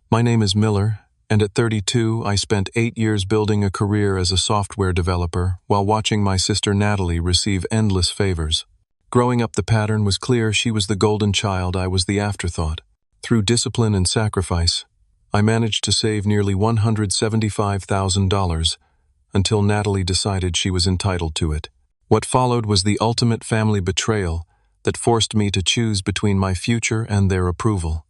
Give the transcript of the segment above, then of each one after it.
My name is Miller, and at 32, I spent 8 years building a career as a software developer while watching my sister Natalie receive endless favors. Growing up, the pattern was clear. She was the golden child, I was the afterthought. Through discipline and sacrifice, I managed to save nearly $175,000 until Natalie decided she was entitled to it. What followed was the ultimate family betrayal that forced me to choose between my future and their approval.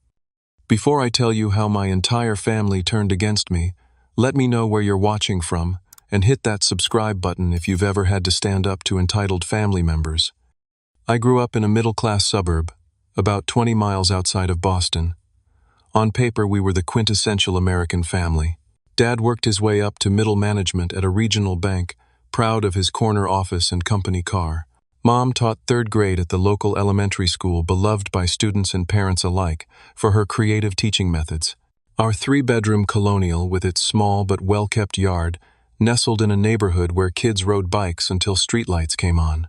Before I tell you how my entire family turned against me, let me know where you're watching from and hit that subscribe button if you've ever had to stand up to entitled family members. I grew up in a middle-class suburb, about 20 miles outside of Boston. On paper, we were the quintessential American family. Dad worked his way up to middle management at a regional bank, proud of his corner office and company car. Mom taught 3rd grade at the local elementary school, beloved by students and parents alike for her creative teaching methods. Our 3-bedroom colonial, with its small but well-kept yard, nestled in a neighborhood where kids rode bikes until streetlights came on.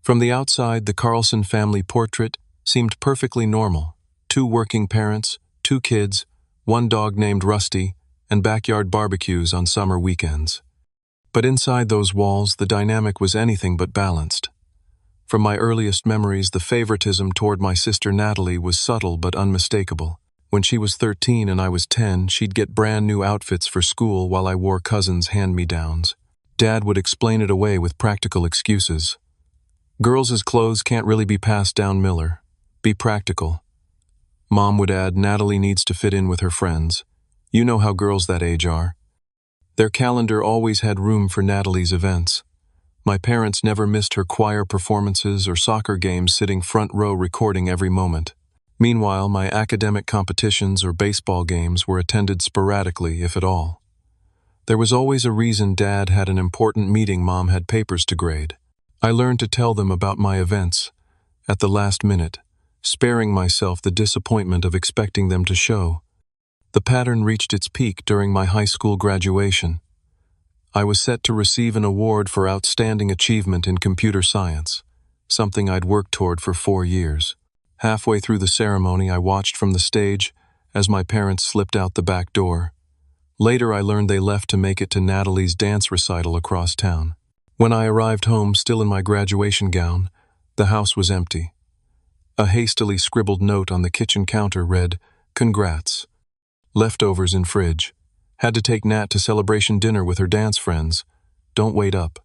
From the outside, the Carlson family portrait seemed perfectly normal. 2 working parents, 2 kids, 1 dog named Rusty, and backyard barbecues on summer weekends. But inside those walls, the dynamic was anything but balanced. From my earliest memories, the favoritism toward my sister Natalie was subtle but unmistakable. When she was 13 and I was 10, she'd get brand new outfits for school while I wore cousins' hand-me-downs. Dad would explain it away with practical excuses. "Girls' clothes can't really be passed down, Miller. Be practical." Mom would add, "Natalie needs to fit in with her friends. You know how girls that age are." Their calendar always had room for Natalie's events. My parents never missed her choir performances or soccer games, sitting front row recording every moment. Meanwhile, my academic competitions or baseball games were attended sporadically, if at all. There was always a reason. Dad had an important meeting, Mom had papers to grade. I learned to tell them about my events at the last minute, sparing myself the disappointment of expecting them to show. The pattern reached its peak during my high school graduation. I was set to receive an award for outstanding achievement in computer science, something I'd worked toward for 4 years. Halfway through the ceremony, I watched from the stage as my parents slipped out the back door. Later, I learned they left to make it to Natalie's dance recital across town. When I arrived home, still in my graduation gown, the house was empty. A hastily scribbled note on the kitchen counter read, "Congrats. Leftovers in fridge. Had to take Nat to celebration dinner with her dance friends. Don't wait up."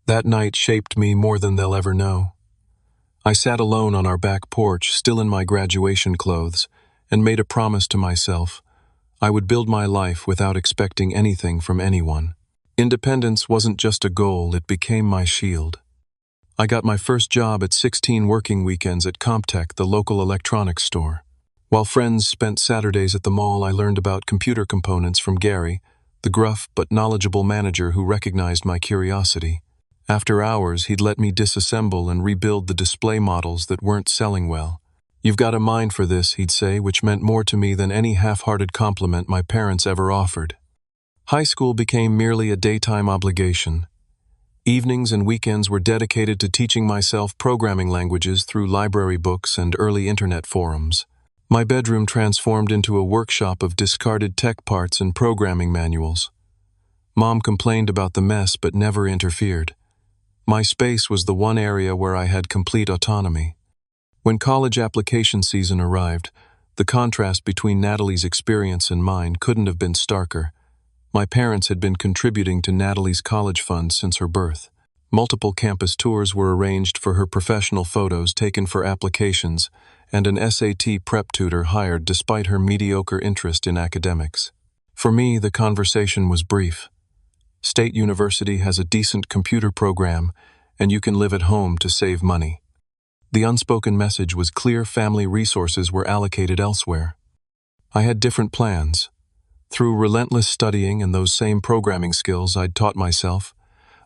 That night shaped me more than they'll ever know. I sat alone on our back porch, still in my graduation clothes, and made a promise to myself. I would build my life without expecting anything from anyone. Independence wasn't just a goal, it became my shield. I got my first job at 16, working weekends at Comptech, the local electronics store. While friends spent Saturdays at the mall, I learned about computer components from Gary, the gruff but knowledgeable manager who recognized my curiosity. After hours, he'd let me disassemble and rebuild the display models that weren't selling well. "You've got a mind for this," he'd say, which meant more to me than any half-hearted compliment my parents ever offered. High school became merely a daytime obligation. Evenings and weekends were dedicated to teaching myself programming languages through library books and early internet forums. My bedroom transformed into a workshop of discarded tech parts and programming manuals. Mom complained about the mess but never interfered. My space was the one area where I had complete autonomy. When college application season arrived, the contrast between Natalie's experience and mine couldn't have been starker. My parents had been contributing to Natalie's college fund since her birth. Multiple campus tours were arranged for her, professional photos taken for applications, and an SAT prep tutor hired despite her mediocre interest in academics. For me, the conversation was brief. State University has a decent computer program, and you can live at home to save money. The unspoken message was clear: family resources were allocated elsewhere. I had different plans. Through relentless studying and those same programming skills I'd taught myself,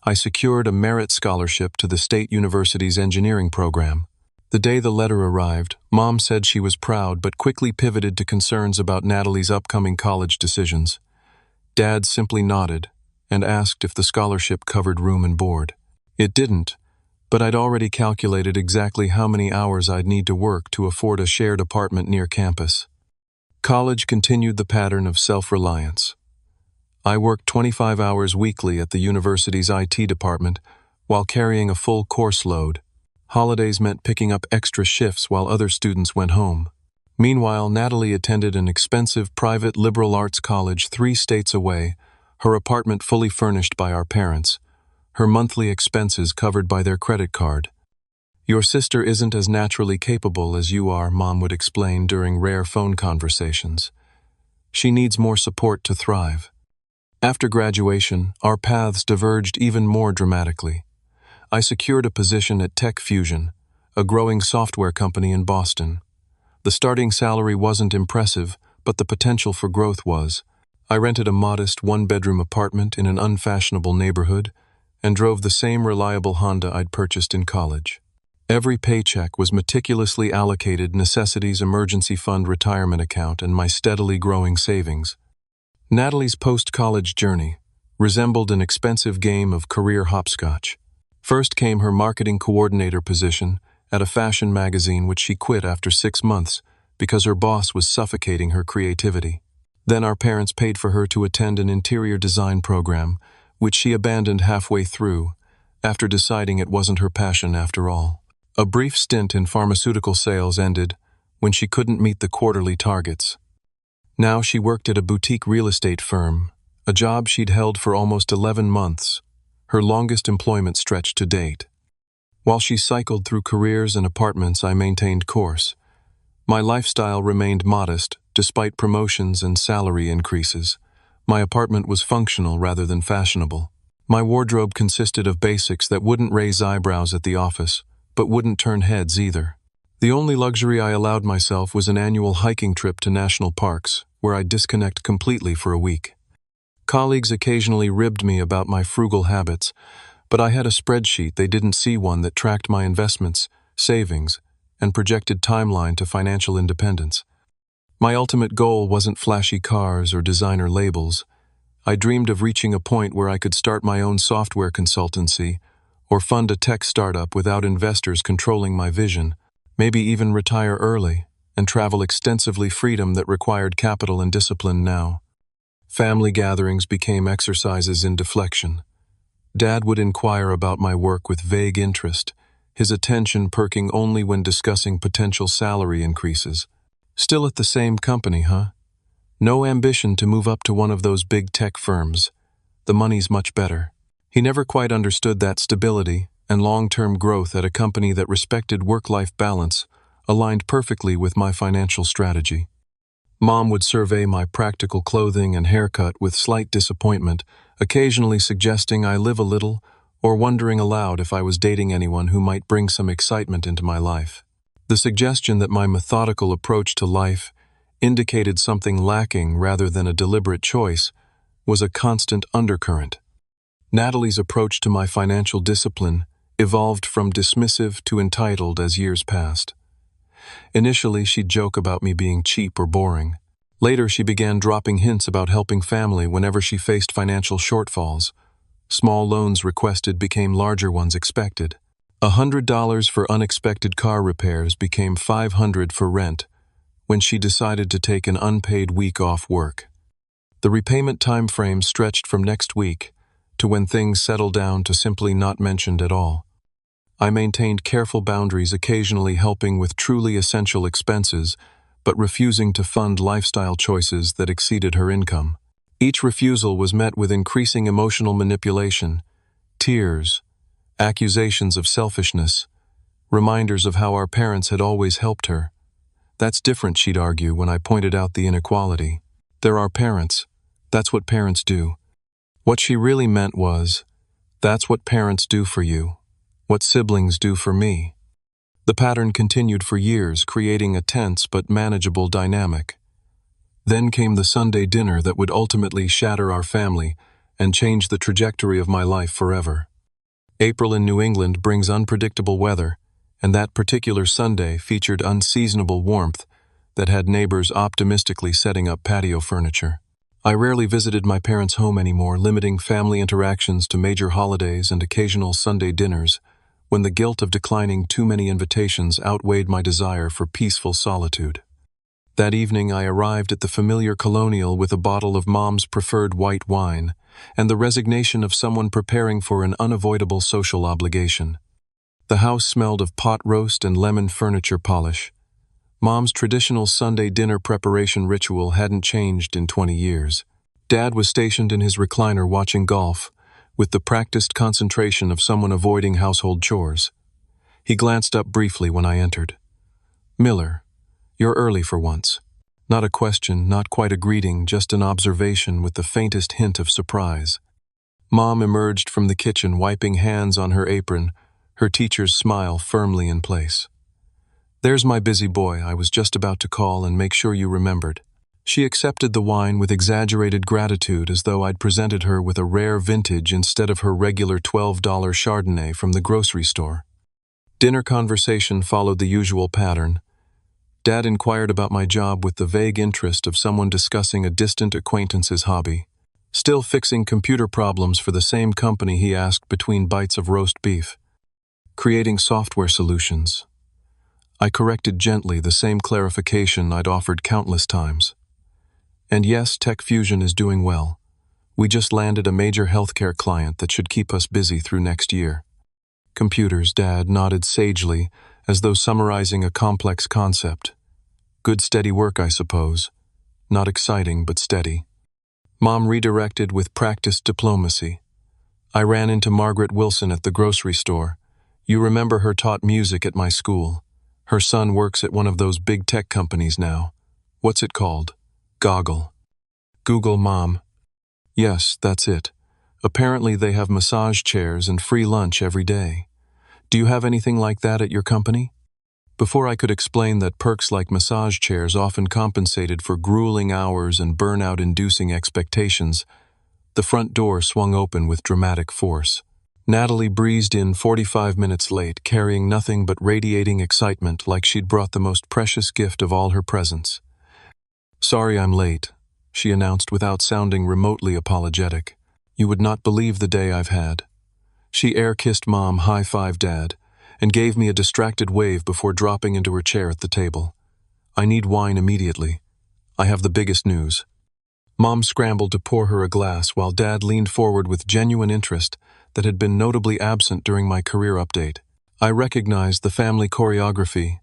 I secured a merit scholarship to the State University's engineering program. The day the letter arrived, Mom said she was proud but quickly pivoted to concerns about Natalie's upcoming college decisions. Dad simply nodded and asked if the scholarship covered room and board. It didn't, but I'd already calculated exactly how many hours I'd need to work to afford a shared apartment near campus. College continued the pattern of self-reliance. I worked 25 hours weekly at the university's IT department while carrying a full course load. Holidays meant picking up extra shifts while other students went home. Meanwhile, Natalie attended an expensive private liberal arts college 3 states away, her apartment fully furnished by our parents, her monthly expenses covered by their credit card. "Your sister isn't as naturally capable as you are," Mom would explain during rare phone conversations. "She needs more support to thrive." After graduation, our paths diverged even more dramatically. I secured a position at Tech Fusion, a growing software company in Boston. The starting salary wasn't impressive, but the potential for growth was. I rented a modest 1-bedroom apartment in an unfashionable neighborhood and drove the same reliable Honda I'd purchased in college. Every paycheck was meticulously allocated Necessities Emergency Fund retirement account and my steadily growing savings. Natalie's post-college journey resembled an expensive game of career hopscotch. First came her marketing coordinator position at a fashion magazine, which she quit after 6 months because her boss was suffocating her creativity. Then our parents paid for her to attend an interior design program, which she abandoned halfway through, after deciding it wasn't her passion after all. A brief stint in pharmaceutical sales ended when she couldn't meet the quarterly targets. Now she worked at a boutique real estate firm, a job she'd held for almost 11 months, her longest employment stretch to date. While she cycled through careers and apartments, I maintained course. My lifestyle remained modest, despite promotions and salary increases. My apartment was functional rather than fashionable. My wardrobe consisted of basics that wouldn't raise eyebrows at the office, but wouldn't turn heads either. The only luxury I allowed myself was an annual hiking trip to national parks, where I'd disconnect completely for a week. Colleagues occasionally ribbed me about my frugal habits, but I had a spreadsheet they didn't see, one that tracked my investments, savings, and projected timeline to financial independence. My ultimate goal wasn't flashy cars or designer labels. I dreamed of reaching a point where I could start my own software consultancy or fund a tech startup without investors controlling my vision, maybe even retire early and travel extensively, freedom that required capital and discipline now. Family gatherings became exercises in deflection. Dad would inquire about my work with vague interest, his attention perking only when discussing potential salary increases. "Still at the same company, huh? No ambition to move up to one of those big tech firms. The money's much better." He never quite understood that stability and long-term growth at a company that respected work-life balance aligned perfectly with my financial strategy. Mom would survey my practical clothing and haircut with slight disappointment, occasionally suggesting I live a little or wondering aloud if I was dating anyone who might bring some excitement into my life. The suggestion that my methodical approach to life indicated something lacking rather than a deliberate choice was a constant undercurrent. Natalie's approach to my financial discipline evolved from dismissive to entitled as years passed. Initially, she'd joke about me being cheap or boring. Later, she began dropping hints about helping family whenever she faced financial shortfalls. Small loans requested became larger ones expected. $100 for unexpected car repairs became $500 for rent when she decided to take an unpaid week off work. The repayment time frame stretched from next week to when things settled down to simply not mentioned at all. I maintained careful boundaries, occasionally helping with truly essential expenses, but refusing to fund lifestyle choices that exceeded her income. Each refusal was met with increasing emotional manipulation, tears, accusations of selfishness, reminders of how our parents had always helped her. "That's different," she'd argue when I pointed out the inequality. "They're our parents. That's what parents do." What she really meant was, "That's what parents do for you, what siblings do for me." The pattern continued for years, creating a tense but manageable dynamic. Then came the Sunday dinner that would ultimately shatter our family and change the trajectory of my life forever. April in New England brings unpredictable weather, and that particular Sunday featured unseasonable warmth that had neighbors optimistically setting up patio furniture. I rarely visited my parents' home anymore, limiting family interactions to major holidays and occasional Sunday dinners, when the guilt of declining too many invitations outweighed my desire for peaceful solitude. That evening I arrived at the familiar Colonial with a bottle of Mom's preferred white wine and the resignation of someone preparing for an unavoidable social obligation. The house smelled of pot roast and lemon furniture polish. Mom's traditional Sunday dinner preparation ritual hadn't changed in 20 years. Dad was stationed in his recliner watching golf, with the practiced concentration of someone avoiding household chores. He glanced up briefly when I entered. "Miller, you're early for once." Not a question, not quite a greeting, just an observation with the faintest hint of surprise. Mom emerged from the kitchen, wiping hands on her apron, her teacher's smile firmly in place. "There's my busy boy. I was just about to call and make sure you remembered." She accepted the wine with exaggerated gratitude, as though I'd presented her with a rare vintage instead of her regular $12 Chardonnay from the grocery store. Dinner conversation followed the usual pattern. Dad inquired about my job with the vague interest of someone discussing a distant acquaintance's hobby. "Still fixing computer problems for the same company," he asked between bites of roast beef. "Creating software solutions." I corrected gently, the same clarification I'd offered countless times. "And yes, Tech Fusion is doing well. We just landed a major healthcare client that should keep us busy through next year." "Computers," Dad nodded sagely, as though summarizing a complex concept. "Good steady work, I suppose. Not exciting, but steady." Mom redirected with practiced diplomacy. "I ran into Margaret Wilson at the grocery store. You remember her taught music at my school. Her son works at one of those big tech companies now. What's it called? Goggle." "Google, Mom." "Yes, that's it. Apparently they have massage chairs and free lunch every day. Do you have anything like that at your company?" Before I could explain that perks like massage chairs often compensated for grueling hours and burnout-inducing expectations, the front door swung open with dramatic force. Natalie breezed in 45 minutes late, carrying nothing but radiating excitement, like she'd brought the most precious gift of all her presents. "Sorry I'm late," she announced without sounding remotely apologetic. "You would not believe the day I've had." She air-kissed Mom, high-fived Dad, and gave me a distracted wave before dropping into her chair at the table. "I need wine immediately. I have the biggest news." Mom scrambled to pour her a glass while Dad leaned forward with genuine interest that had been notably absent during my career update. I recognized the family choreography.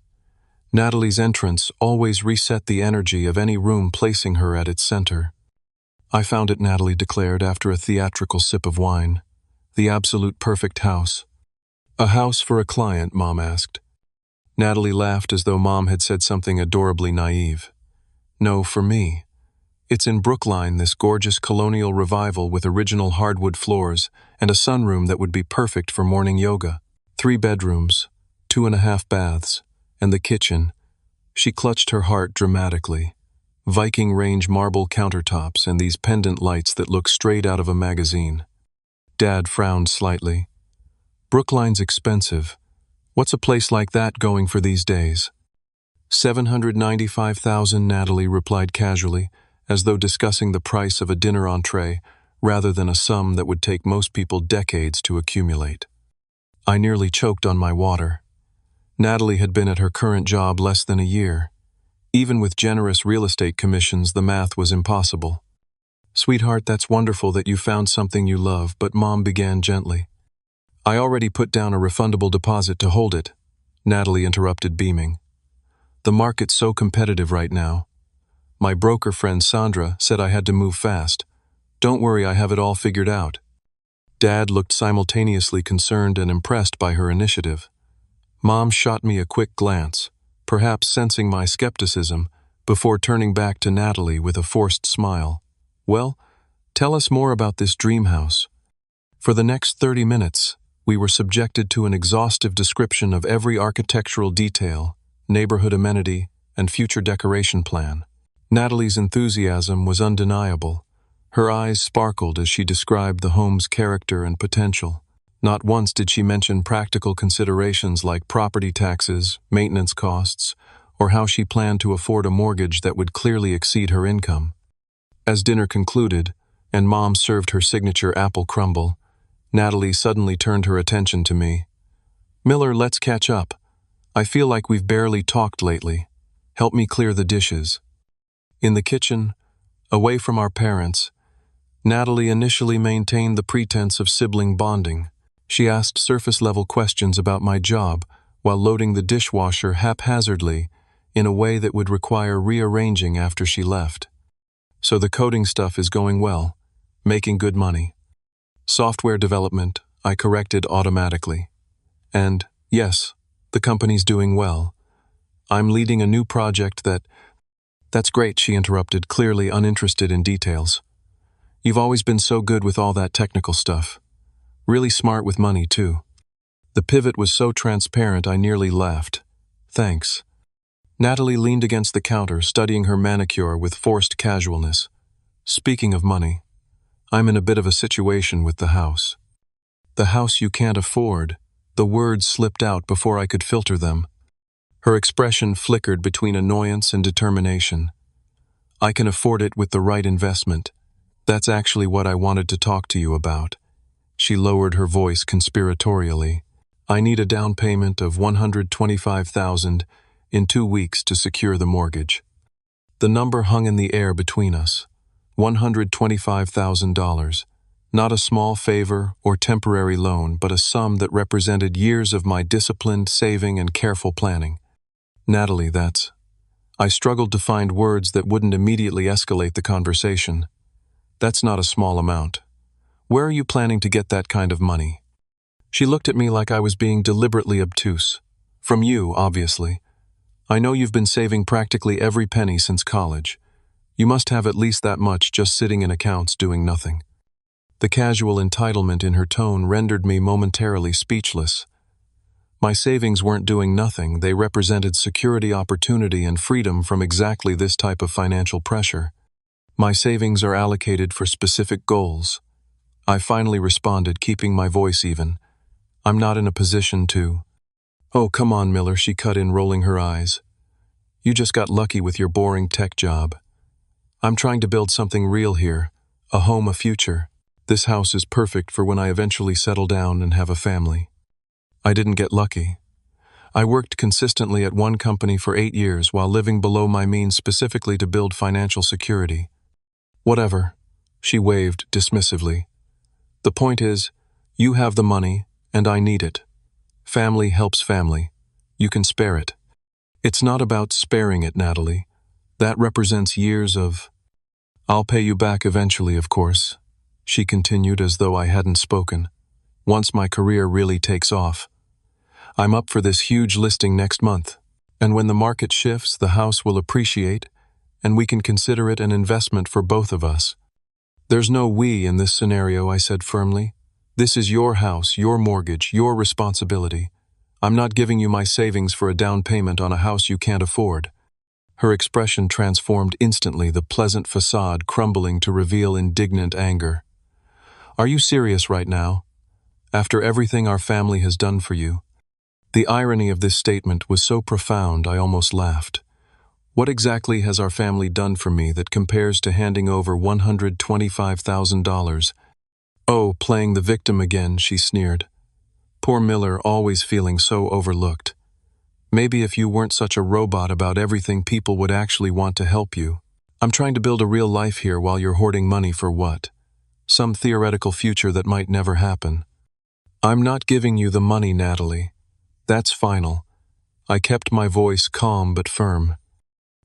Natalie's entrance always reset the energy of any room, placing her at its center. "I found it," Natalie declared after a theatrical sip of wine. "The absolute perfect house." "A house for a client?" Mom asked. Natalie laughed as though Mom had said something adorably naive. "No, for me. It's in Brookline, this gorgeous colonial revival with original hardwood floors and a sunroom that would be perfect for morning yoga. 3 bedrooms, 2.5 baths, and the kitchen." She clutched her heart dramatically. "Viking range marble countertops and these pendant lights that look straight out of a magazine." Dad frowned slightly. "Brookline's expensive. What's a place like that going for these days?" $795,000, Natalie replied casually, as though discussing the price of a dinner entree rather than a sum that would take most people decades to accumulate. I nearly choked on my water. Natalie had been at her current job less than a year. Even with generous real estate commissions, the math was impossible. "Sweetheart, that's wonderful that you found something you love," but Mom began gently. "I already put down a refundable deposit to hold it," Natalie interrupted, beaming. "The market's so competitive right now. My broker friend Sandra said I had to move fast. Don't worry, I have it all figured out." Dad looked simultaneously concerned and impressed by her initiative. Mom shot me a quick glance, perhaps sensing my skepticism, before turning back to Natalie with a forced smile. "Well, tell us more about this dream house." For the next 30 minutes, we were subjected to an exhaustive description of every architectural detail, neighborhood amenity, and future decoration plan. Natalie's enthusiasm was undeniable. Her eyes sparkled as she described the home's character and potential. Not once did she mention practical considerations like property taxes, maintenance costs, or how she planned to afford a mortgage that would clearly exceed her income. As dinner concluded, and Mom served her signature apple crumble, Natalie suddenly turned her attention to me. "Miller, let's catch up. I feel like we've barely talked lately. Help me clear the dishes." In the kitchen, away from our parents, Natalie initially maintained the pretense of sibling bonding. She asked surface-level questions about my job while loading the dishwasher haphazardly in a way that would require rearranging after she left. So the coding stuff is going well, making good money. Software development, I corrected automatically. And, yes, the company's doing well. I'm leading a new project That's great, she interrupted, clearly uninterested in details. You've always been so good with all that technical stuff. Really smart with money, too. The pivot was so transparent I nearly laughed. Thanks. Natalie leaned against the counter, studying her manicure with forced casualness. Speaking of money, I'm in a bit of a situation with the house. The house you can't afford. The words slipped out before I could filter them. Her expression flickered between annoyance and determination. I can afford it with the right investment. That's actually what I wanted to talk to you about. She lowered her voice conspiratorially. I need a down payment of $125,000 in 2 weeks to secure the mortgage. The number hung in the air between us. $125,000. Not a small favor or temporary loan, but a sum that represented years of my disciplined saving and careful planning. Natalie, I struggled to find words that wouldn't immediately escalate the conversation. That's not a small amount. Where are you planning to get that kind of money? She looked at me like I was being deliberately obtuse. From you, obviously. I know you've been saving practically every penny since college. You must have at least that much just sitting in accounts doing nothing. The casual entitlement in her tone rendered me momentarily speechless. My savings weren't doing nothing, they represented security, opportunity, and freedom from exactly this type of financial pressure. My savings are allocated for specific goals. I finally responded, keeping my voice even. I'm not in a position to. Oh, come on, Miller, she cut in, rolling her eyes. You just got lucky with your boring tech job. I'm trying to build something real here, a home, a future. This house is perfect for when I eventually settle down and have a family. I didn't get lucky. I worked consistently at one company for 8 years while living below my means specifically to build financial security. Whatever, she waved dismissively. The point is, you have the money, and I need it. Family helps family. You can spare it. It's not about sparing it, Natalie. That represents years of... I'll pay you back eventually, of course, she continued as though I hadn't spoken. Once my career really takes off. I'm up for this huge listing next month, and when the market shifts, the house will appreciate, and we can consider it an investment for both of us. There's no we in this scenario, I said firmly. This is your house, your mortgage, your responsibility. I'm not giving you my savings for a down payment on a house you can't afford. Her expression transformed instantly, the pleasant facade crumbling to reveal indignant anger. Are you serious right now? After everything our family has done for you? The irony of this statement was so profound I almost laughed. What exactly has our family done for me that compares to handing over $125,000? Oh, playing the victim again, she sneered. Poor Miller, always feeling so overlooked. Maybe if you weren't such a robot about everything, people would actually want to help you. I'm trying to build a real life here while you're hoarding money for what? Some theoretical future that might never happen. I'm not giving you the money, Natalie. That's final. I kept my voice calm but firm.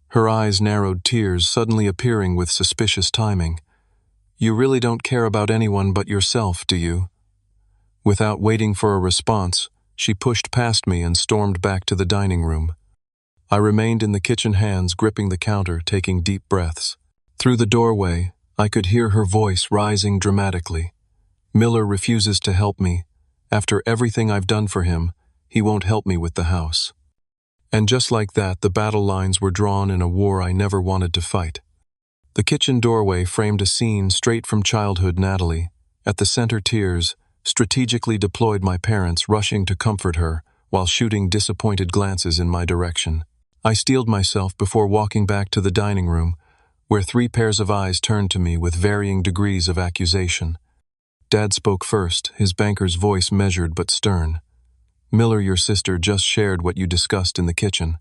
Her eyes narrowed, tears suddenly appearing with suspicious timing. You really don't care about anyone but yourself, do you? Without waiting for a response, she pushed past me and stormed back to the dining room. I remained in the kitchen, hands gripping the counter, taking deep breaths. Through the doorway, I could hear her voice rising dramatically. Miller refuses to help me. After everything I've done for him, he won't help me with the house. And just like that, the battle lines were drawn in a war I never wanted to fight. The kitchen doorway framed a scene straight from childhood. Natalie, at the center, tears, strategically deployed, my parents rushing to comfort her while shooting disappointed glances in my direction. I steeled myself before walking back to the dining room, where 3 pairs of eyes turned to me with varying degrees of accusation. Dad spoke first, his banker's voice measured but stern. Miller, your sister just shared what you discussed in the kitchen.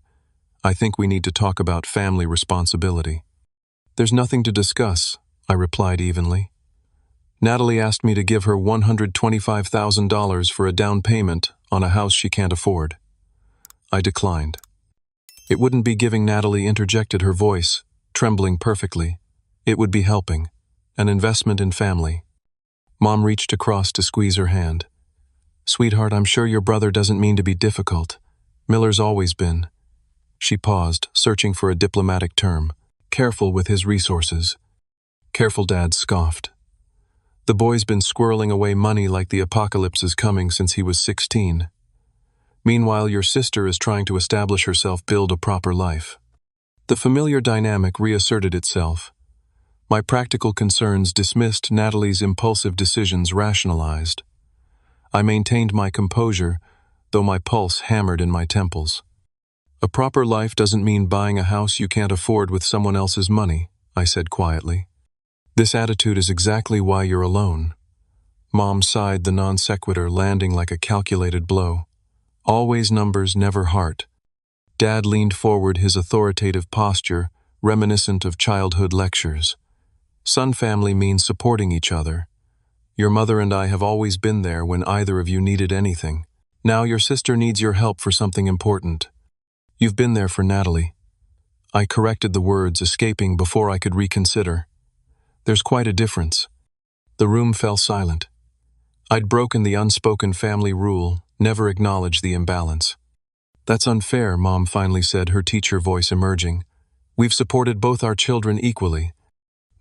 I think we need to talk about family responsibility. There's nothing to discuss, I replied evenly. Natalie asked me to give her $125,000 for a down payment on a house she can't afford. I declined. It wouldn't be giving. Natalie interjected, her voice trembling perfectly. It would be helping. An investment in family. Mom reached across to squeeze her hand. Sweetheart, I'm sure your brother doesn't mean to be difficult. Miller's always been. She paused, searching for a diplomatic term. Careful with his resources. Careful, Dad scoffed. The boy's been squirreling away money like the apocalypse is coming since he was 16. Meanwhile, your sister is trying to establish herself, build a proper life. The familiar dynamic reasserted itself. My practical concerns dismissed Natalie's impulsive decisions, rationalized. I maintained my composure, though my pulse hammered in my temples. A proper life doesn't mean buying a house you can't afford with someone else's money, I said quietly. This attitude is exactly why you're alone. Mom sighed, the non sequitur landing like a calculated blow. Always numbers, never heart. Dad leaned forward, his authoritative posture reminiscent of childhood lectures. Son, family means supporting each other. Your mother and I have always been there when either of you needed anything. Now your sister needs your help for something important. You've been there for Natalie. I corrected the words, escaping before I could reconsider. There's quite a difference. The room fell silent. I'd broken the unspoken family rule, never acknowledged the imbalance. That's unfair, Mom finally said, her teacher voice emerging. We've supported both our children equally.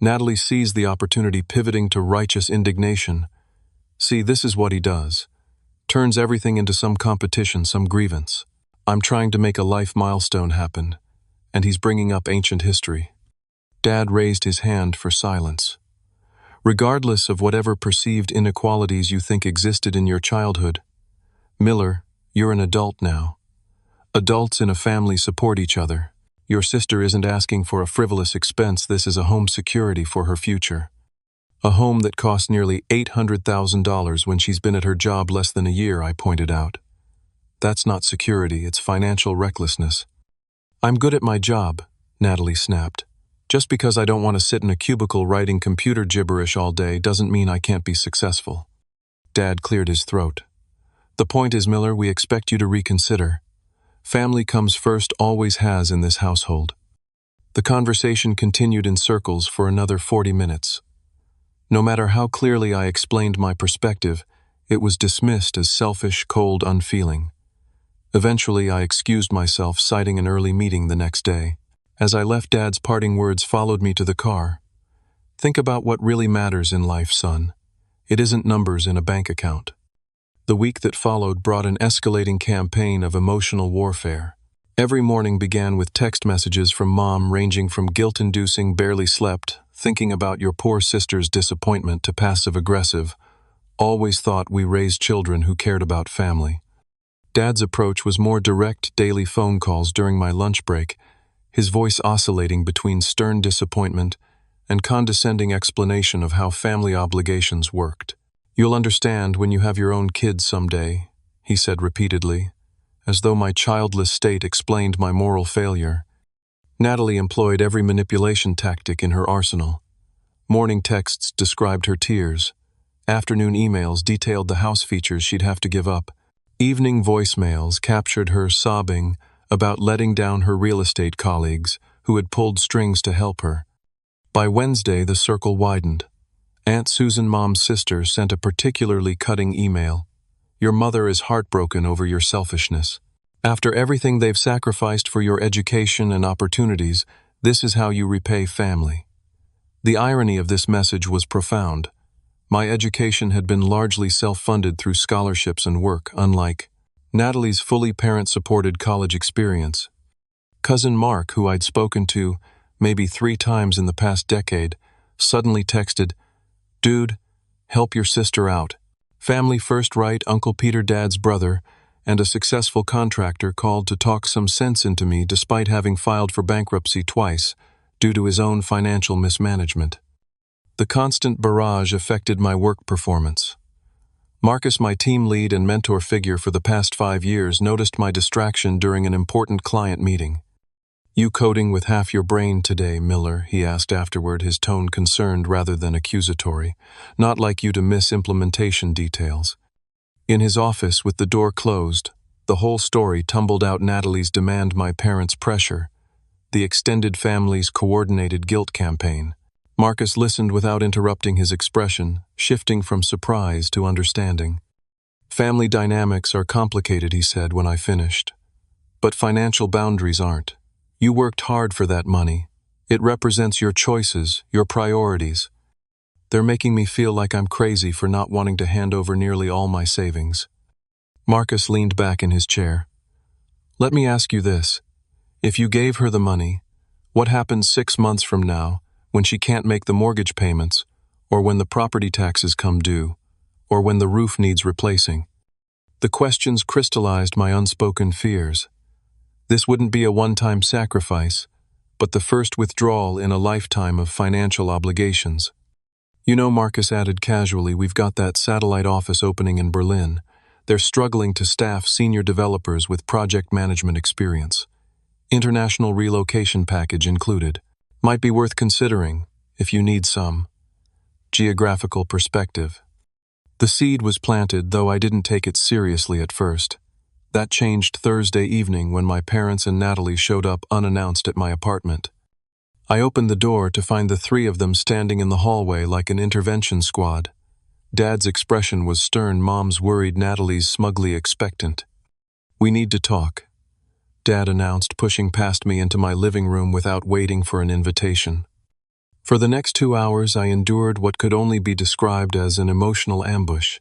Natalie seized the opportunity, pivoting to righteous indignation. See, this is what he does. Turns everything into some competition, some grievance. I'm trying to make a life milestone happen, and he's bringing up ancient history. Dad raised his hand for silence. Regardless of whatever perceived inequalities you think existed in your childhood, Miller, you're an adult now. Adults in a family support each other. Your sister isn't asking for a frivolous expense. This is a home security for her future. A home that costs nearly $800,000 when she's been at her job less than a year, I pointed out. That's not security, it's financial recklessness. I'm good at my job, Natalie snapped. Just because I don't want to sit in a cubicle writing computer gibberish all day doesn't mean I can't be successful. Dad cleared his throat. The point is, Miller, we expect you to reconsider. Family comes first, always has in this household. The conversation continued in circles for another 40 minutes. No matter how clearly I explained my perspective, it was dismissed as selfish, cold, unfeeling. Eventually, I excused myself, citing an early meeting the next day. As I left, Dad's parting words followed me to the car. Think about what really matters in life, son. It isn't numbers in a bank account. The week that followed brought an escalating campaign of emotional warfare. Every morning began with text messages from Mom ranging from guilt-inducing barely slept, thinking about your poor sister's disappointment, to passive-aggressive, always thought we raised children who cared about family. Dad's approach was more direct, daily phone calls during my lunch break, his voice oscillating between stern disappointment and condescending explanation of how family obligations worked. You'll understand when you have your own kids someday, he said repeatedly, as though my childless state explained my moral failure. Natalie employed every manipulation tactic in her arsenal. Morning texts described her tears. Afternoon emails detailed the house features she'd have to give up. Evening voicemails captured her sobbing about letting down her real estate colleagues who had pulled strings to help her. By Wednesday, the circle widened. Aunt Susan, Mom's sister, sent a particularly cutting email. Your mother is heartbroken over your selfishness. After everything they've sacrificed for your education and opportunities, this is how you repay family. The irony of this message was profound. My education had been largely self-funded through scholarships and work, unlike Natalie's fully parent-supported college experience. Cousin Mark, who I'd spoken to maybe 3 times in the past decade, suddenly texted, "Dude, help your sister out." Family first, right? Uncle Peter, Dad's brother, and a successful contractor, called to talk some sense into me despite having filed for bankruptcy twice due to his own financial mismanagement. The constant barrage affected my work performance. Marcus, my team lead and mentor figure for the past 5 years, noticed my distraction during an important client meeting. "You coding with half your brain today, Miller?" he asked afterward, his tone concerned rather than accusatory. "Not like you to miss implementation details." In his office, with the door closed, the whole story tumbled out: Natalie's demand, my parents' pressure, the extended family's coordinated guilt campaign. Marcus listened without interrupting his expression, shifting from surprise to understanding. "Family dynamics are complicated," he said when I finished. "But financial boundaries aren't. You worked hard for that money. It represents your choices, your priorities. They're making me feel like I'm crazy for not wanting to hand over nearly all my savings." Marcus leaned back in his chair. "Let me ask you this. If you gave her the money, what happens 6 months from now when she can't make the mortgage payments, or when the property taxes come due, or when the roof needs replacing?" The questions crystallized my unspoken fears. This wouldn't be a one-time sacrifice, but the first withdrawal in a lifetime of financial obligations. "You know," Marcus added casually, "we've got that satellite office opening in Berlin. They're struggling to staff senior developers with project management experience. International relocation package included. Might be worth considering, if you need some geographical perspective." The seed was planted, though I didn't take it seriously at first. That changed Thursday evening when my parents and Natalie showed up unannounced at my apartment. I opened the door to find the three of them standing in the hallway like an intervention squad. Dad's expression was stern, Mom's worried, Natalie's smugly expectant. "We need to talk," Dad announced, pushing past me into my living room without waiting for an invitation. For the next 2 hours, I endured what could only be described as an emotional ambush.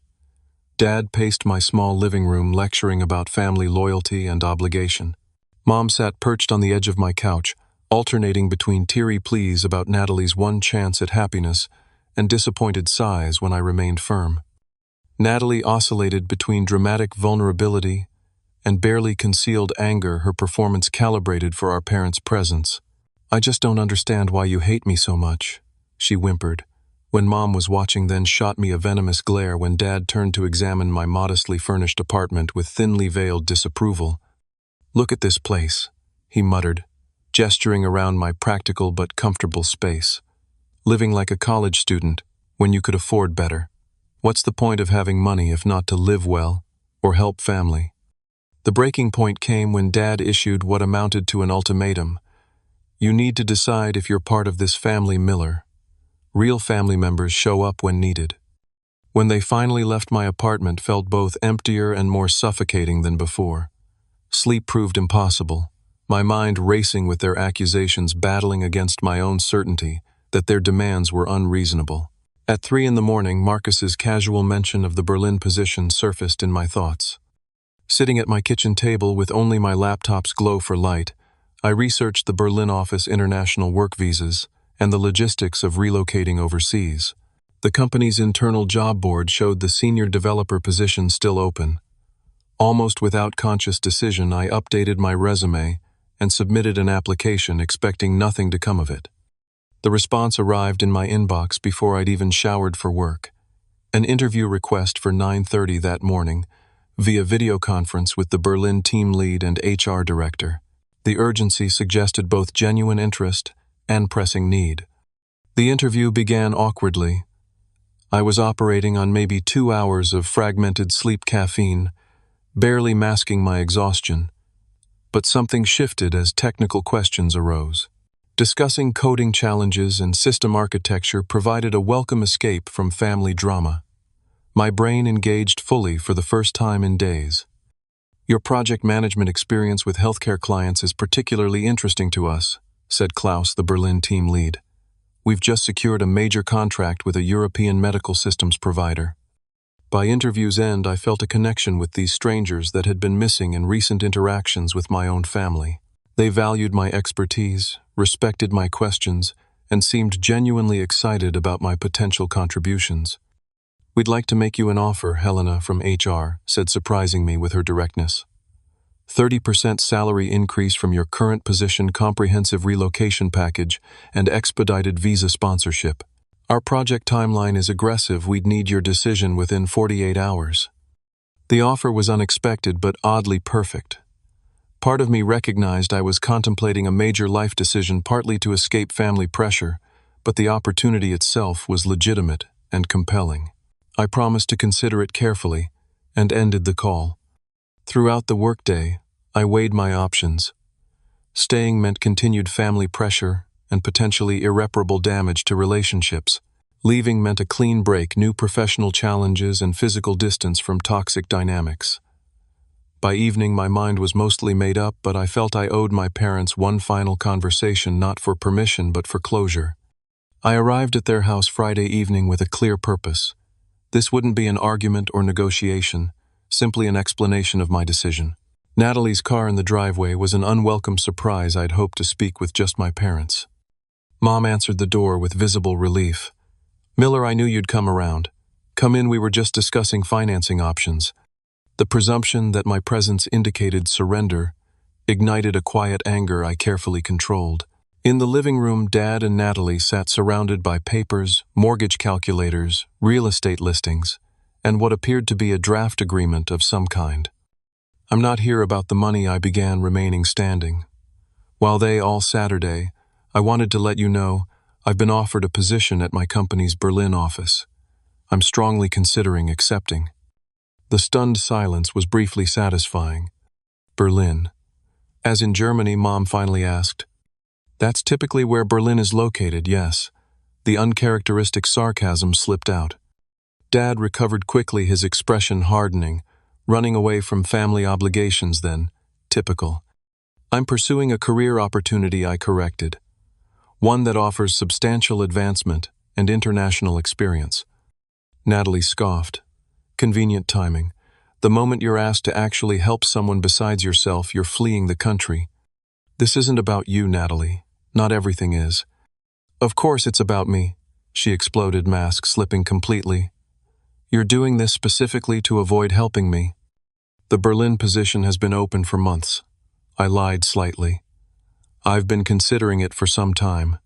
Dad paced my small living room, lecturing about family loyalty and obligation. Mom sat perched on the edge of my couch, alternating between teary pleas about Natalie's one chance at happiness and disappointed sighs when I remained firm. Natalie oscillated between dramatic vulnerability and barely concealed anger, her performance calibrated for our parents' presence. "I just don't understand why you hate me so much," she whimpered, when Mom was watching, then shot me a venomous glare when Dad turned to examine my modestly furnished apartment with thinly veiled disapproval. "Look at this place," he muttered, gesturing around my practical but comfortable space. "Living like a college student when you could afford better. What's the point of having money if not to live well or help family?" The breaking point came when Dad issued what amounted to an ultimatum. "You need to decide if you're part of this family, Miller. Real family members show up when needed." When they finally left, my apartment felt both emptier and more suffocating than before. Sleep proved impossible, my mind racing with their accusations, battling against my own certainty that their demands were unreasonable. At 3 in the morning, Marcus's casual mention of the Berlin position surfaced in my thoughts. Sitting at my kitchen table with only my laptop's glow for light, I researched the Berlin office, international work visas, and the logistics of relocating overseas. The company's internal job board showed the senior developer position still open. Almost without conscious decision, I updated my resume and submitted an application, expecting nothing to come of it. The response arrived in my inbox before I'd even showered for work. An interview request for 9:30 that morning, via video conference with the Berlin team lead and HR director. The urgency suggested both genuine interest and pressing need. The interview began awkwardly. I was operating on maybe 2 hours of fragmented sleep caffeine, barely masking my exhaustion. But something shifted as technical questions arose. Discussing coding challenges and system architecture provided a welcome escape from family drama. My brain engaged fully for the first time in days. "Your project management experience with healthcare clients is particularly interesting to us," said Klaus, the Berlin team lead. "We've just secured a major contract with a European medical systems provider." By interview's end, I felt a connection with these strangers that had been missing in recent interactions with my own family. They valued my expertise, respected my questions, and seemed genuinely excited about my potential contributions. "We'd like to make you an offer," Helena from HR said, surprising me with her directness. 30% salary increase from your current position, comprehensive relocation package, and expedited visa sponsorship. Our project timeline is aggressive. We'd need your decision within 48 hours. The offer was unexpected but oddly perfect. Part of me recognized I was contemplating a major life decision partly to escape family pressure, but the opportunity itself was legitimate and compelling. I promised to consider it carefully and ended the call. Throughout the workday, I weighed my options. Staying meant continued family pressure and potentially irreparable damage to relationships. Leaving meant a clean break, new professional challenges, and physical distance from toxic dynamics. By evening, my mind was mostly made up, but I felt I owed my parents one final conversation, not for permission, but for closure. I arrived at their house Friday evening with a clear purpose. This wouldn't be an argument or negotiation, simply an explanation of my decision. Natalie's car in the driveway was an unwelcome surprise. I'd hoped to speak with just my parents. Mom answered the door with visible relief. "Miller, I knew you'd come around. Come in, we were just discussing financing options." The presumption that my presence indicated surrender ignited a quiet anger I carefully controlled. In the living room, Dad and Natalie sat surrounded by papers, mortgage calculators, real estate listings, and what appeared to be a draft agreement of some kind. "I'm not here about the money," I began, remaining standing. "While they all Saturday, I wanted to let you know I've been offered a position at my company's Berlin office. I'm strongly considering accepting." The stunned silence was briefly satisfying. "Berlin? As in Germany?" Mom finally asked. "That's typically where Berlin is located, yes." The uncharacteristic sarcasm slipped out. Dad recovered quickly, his expression hardening. "Running away from family obligations, then. Typical." "I'm pursuing a career opportunity," I corrected. "One that offers substantial advancement and international experience." Natalie scoffed. "Convenient timing. The moment you're asked to actually help someone besides yourself, you're fleeing the country." "This isn't about you, Natalie. Not everything is." "Of course it's about me," she exploded, mask slipping completely. "You're doing this specifically to avoid helping me." "The Berlin position has been open for months." I lied slightly. "I've been considering it for some time."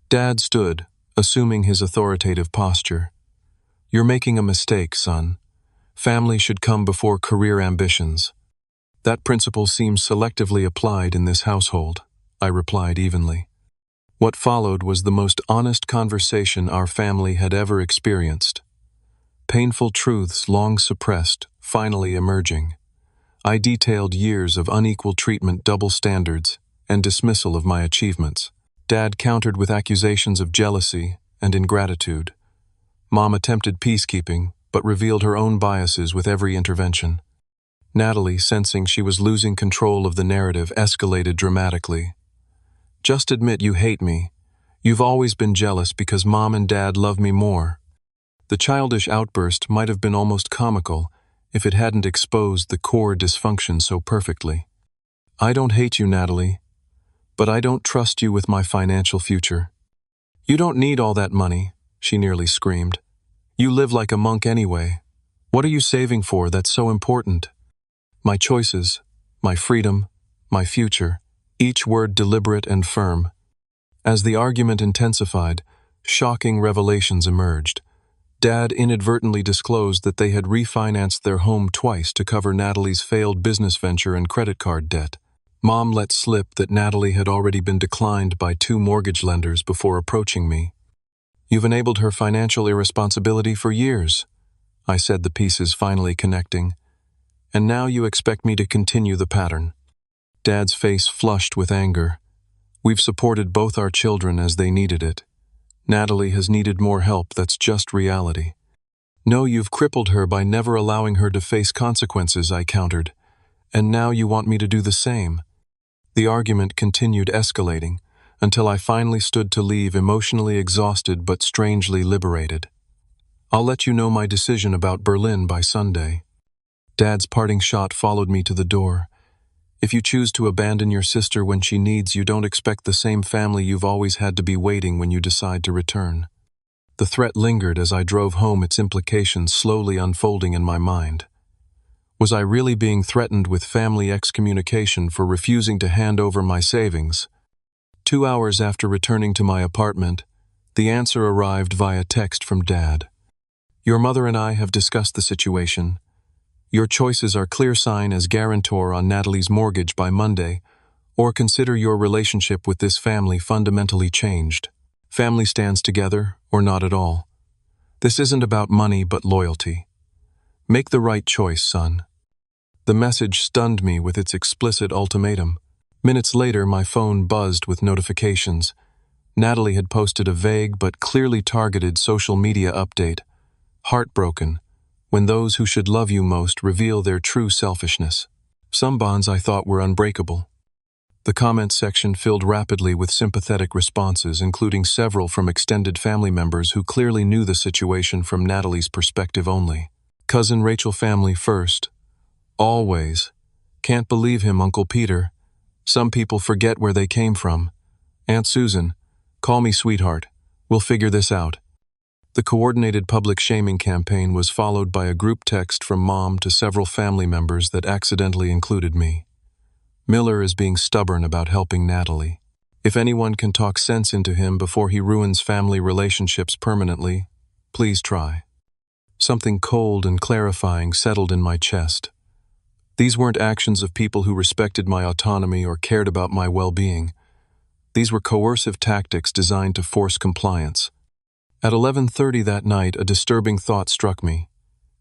Dad stood, assuming his authoritative posture. "You're making a mistake, son. Family should come before career ambitions." "That principle seems selectively applied in this household," I replied evenly. What followed was the most honest conversation our family had ever experienced. Painful truths long suppressed, finally emerging. I detailed years of unequal treatment, double standards, and dismissal of my achievements. Dad countered with accusations of jealousy and ingratitude. Mom attempted peacekeeping, but revealed her own biases with every intervention. Natalie, sensing she was losing control of the narrative, escalated dramatically. "Just admit you hate me. You've always been jealous because Mom and Dad love me more." The childish outburst might have been almost comical if it hadn't exposed the core dysfunction so perfectly. "I don't hate you, Natalie, but I don't trust you with my financial future." "You don't need all that money," she nearly screamed. "You live like a monk anyway. What are you saving for that's so important?" "My choices, my freedom, my future," each word deliberate and firm. As the argument intensified, shocking revelations emerged. Dad inadvertently disclosed that they had refinanced their home twice to cover Natalie's failed business venture and credit card debt. Mom let slip that Natalie had already been declined by 2 mortgage lenders before approaching me. "You've enabled her financial irresponsibility for years," I said, the pieces finally connecting. "And now you expect me to continue the pattern." Dad's face flushed with anger. "We've supported both our children as they needed it. Natalie has needed more help, that's just reality." "No, you've crippled her by never allowing her to face consequences," I countered. "And now you want me to do the same." The argument continued escalating, until I finally stood to leave, emotionally exhausted but strangely liberated. "I'll let you know my decision about Berlin by Sunday." Dad's parting shot followed me to the door. "If you choose to abandon your sister when she needs you, don't expect the same family you've always had to be waiting when you decide to return." The threat lingered as I drove home, its implications slowly unfolding in my mind. Was I really being threatened with family excommunication for refusing to hand over my savings? 2 hours after returning to my apartment, the answer arrived via text from Dad. "Your mother and I have discussed the situation. Your choices are clear sign as guarantor on Natalie's mortgage by Monday, or consider your relationship with this family fundamentally changed. Family stands together, or not at all. This isn't about money but loyalty. Make the right choice, son. The message stunned me with its explicit ultimatum. Minutes later, my phone buzzed with notifications. Natalie had posted a vague but clearly targeted social media update. Heartbroken, when those who should love you most reveal their true selfishness. Some bonds I thought were unbreakable. The comments section filled rapidly with sympathetic responses, including several from extended family members who clearly knew the situation from Natalie's perspective only. Cousin Rachel family first. Always. Can't believe him, Uncle Peter. Some people forget where they came from. Aunt Susan. Call me sweetheart. We'll figure this out. The coordinated public shaming campaign was followed by a group text from Mom to several family members that accidentally included me. Miller is being stubborn about helping Natalie. If anyone can talk sense into him before he ruins family relationships permanently, please try. Something cold and clarifying settled in my chest. These weren't actions of people who respected my autonomy or cared about my well-being. These were coercive tactics designed to force compliance. At 11:30 that night, a disturbing thought struck me.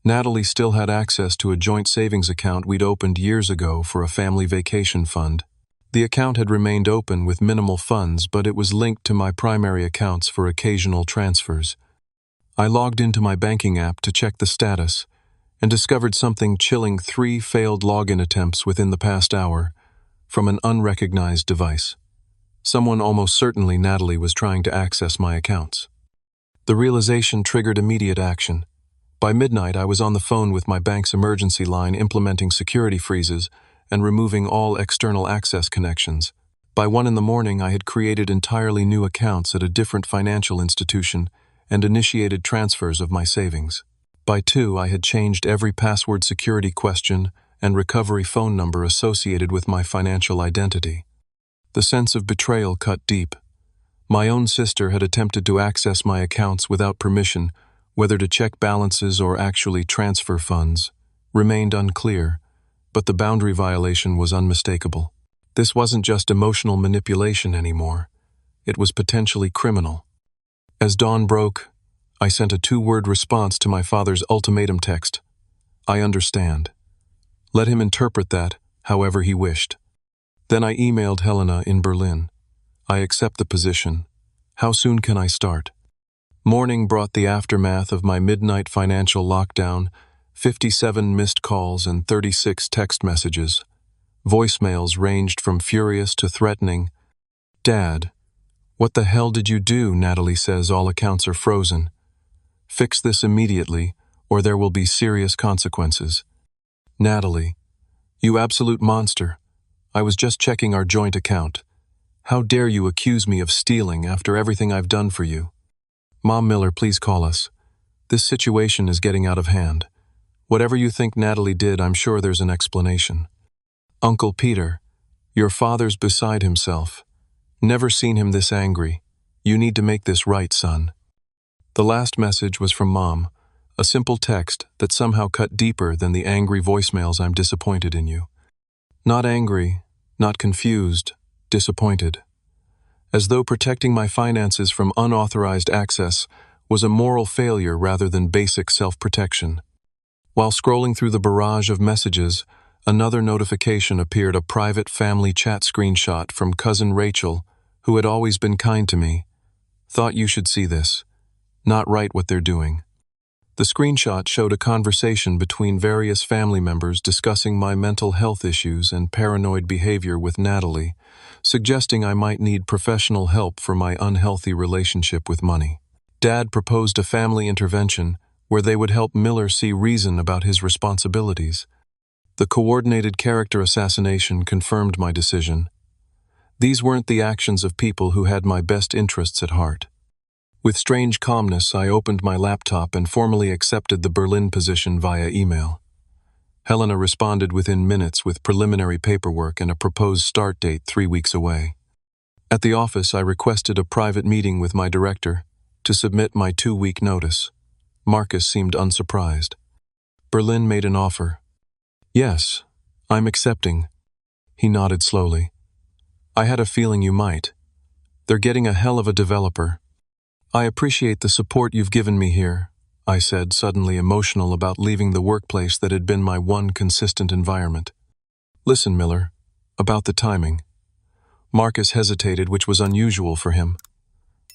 Natalie still had access to a joint savings account we'd opened years ago for a family vacation fund. The account had remained open with minimal funds, but it was linked to my primary accounts for occasional transfers. I logged into my banking app to check the status and discovered something chilling: 3 failed login attempts within the past hour from an unrecognized device. Someone, almost certainly Natalie, was trying to access my accounts. The realization triggered immediate action. By midnight, I was on the phone with my bank's emergency line implementing security freezes and removing all external access connections. By 1 in the morning, I had created entirely new accounts at a different financial institution and initiated transfers of my savings. By 2, I had changed every password security question and recovery phone number associated with my financial identity. The sense of betrayal cut deep. My own sister had attempted to access my accounts without permission. Whether to check balances or actually transfer funds remained unclear, but the boundary violation was unmistakable. This wasn't just emotional manipulation anymore. It was potentially criminal. As dawn broke, I sent a 2-word response to my father's ultimatum text. I understand. Let him interpret that however he wished. Then I emailed Helena in Berlin. I accept the position. How soon can I start? Morning brought the aftermath of my midnight financial lockdown: 57 missed calls and 36 text messages. Voicemails ranged from furious to threatening. Dad, what the hell did you do? Natalie says all accounts are frozen. Fix this immediately, or there will be serious consequences. Natalie, you absolute monster. I was just checking our joint account. How dare you accuse me of stealing after everything I've done for you? Mom, Miller, please call us. This situation is getting out of hand. Whatever you think Natalie did, I'm sure there's an explanation. Uncle Peter, your father's beside himself. Never seen him this angry. You need to make this right, son. The last message was from Mom, a simple text that somehow cut deeper than the angry voicemails. I'm disappointed in you. Not angry, not confused, disappointed. As though protecting my finances from unauthorized access was a moral failure rather than basic self-protection. While scrolling through the barrage of messages, another notification appeared: a private family chat screenshot from cousin Rachel, who had always been kind to me. Thought you should see this. Not right what they're doing. The screenshot showed a conversation between various family members discussing my mental health issues and paranoid behavior with Natalie, suggesting I might need professional help for my unhealthy relationship with money. Dad proposed a family intervention where they would help Miller see reason about his responsibilities. The coordinated character assassination confirmed my decision. These weren't the actions of people who had my best interests at heart. With strange calmness, I opened my laptop and formally accepted the Berlin position via email. Helena responded within minutes with preliminary paperwork and a proposed start date 3 weeks away. At the office, I requested a private meeting with my director to submit my 2-week notice. Marcus seemed unsurprised. Berlin made an offer: Yes, I'm accepting. He nodded slowly. I had a feeling you might. They're getting a hell of a developer. I appreciate the support you've given me here, I said, suddenly emotional about leaving the workplace that had been my one consistent environment. Listen, Miller, about the timing. Marcus hesitated, which was unusual for him.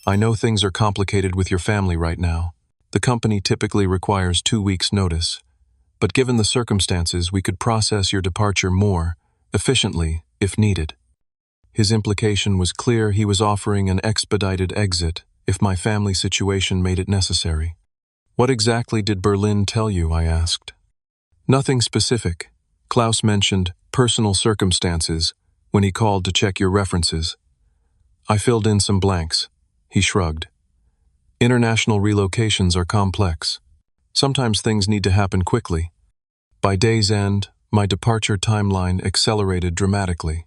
I know things are complicated with your family right now. The company typically requires 2 weeks' notice. But given the circumstances, we could process your departure more efficiently if needed. His implication was clear. He was offering an expedited exit if my family situation made it necessary. What exactly did Berlin tell you? I asked. Nothing specific. Klaus mentioned personal circumstances when he called to check your references. I filled in some blanks. He shrugged. International relocations are complex. Sometimes things need to happen quickly. By day's end, my departure timeline accelerated dramatically.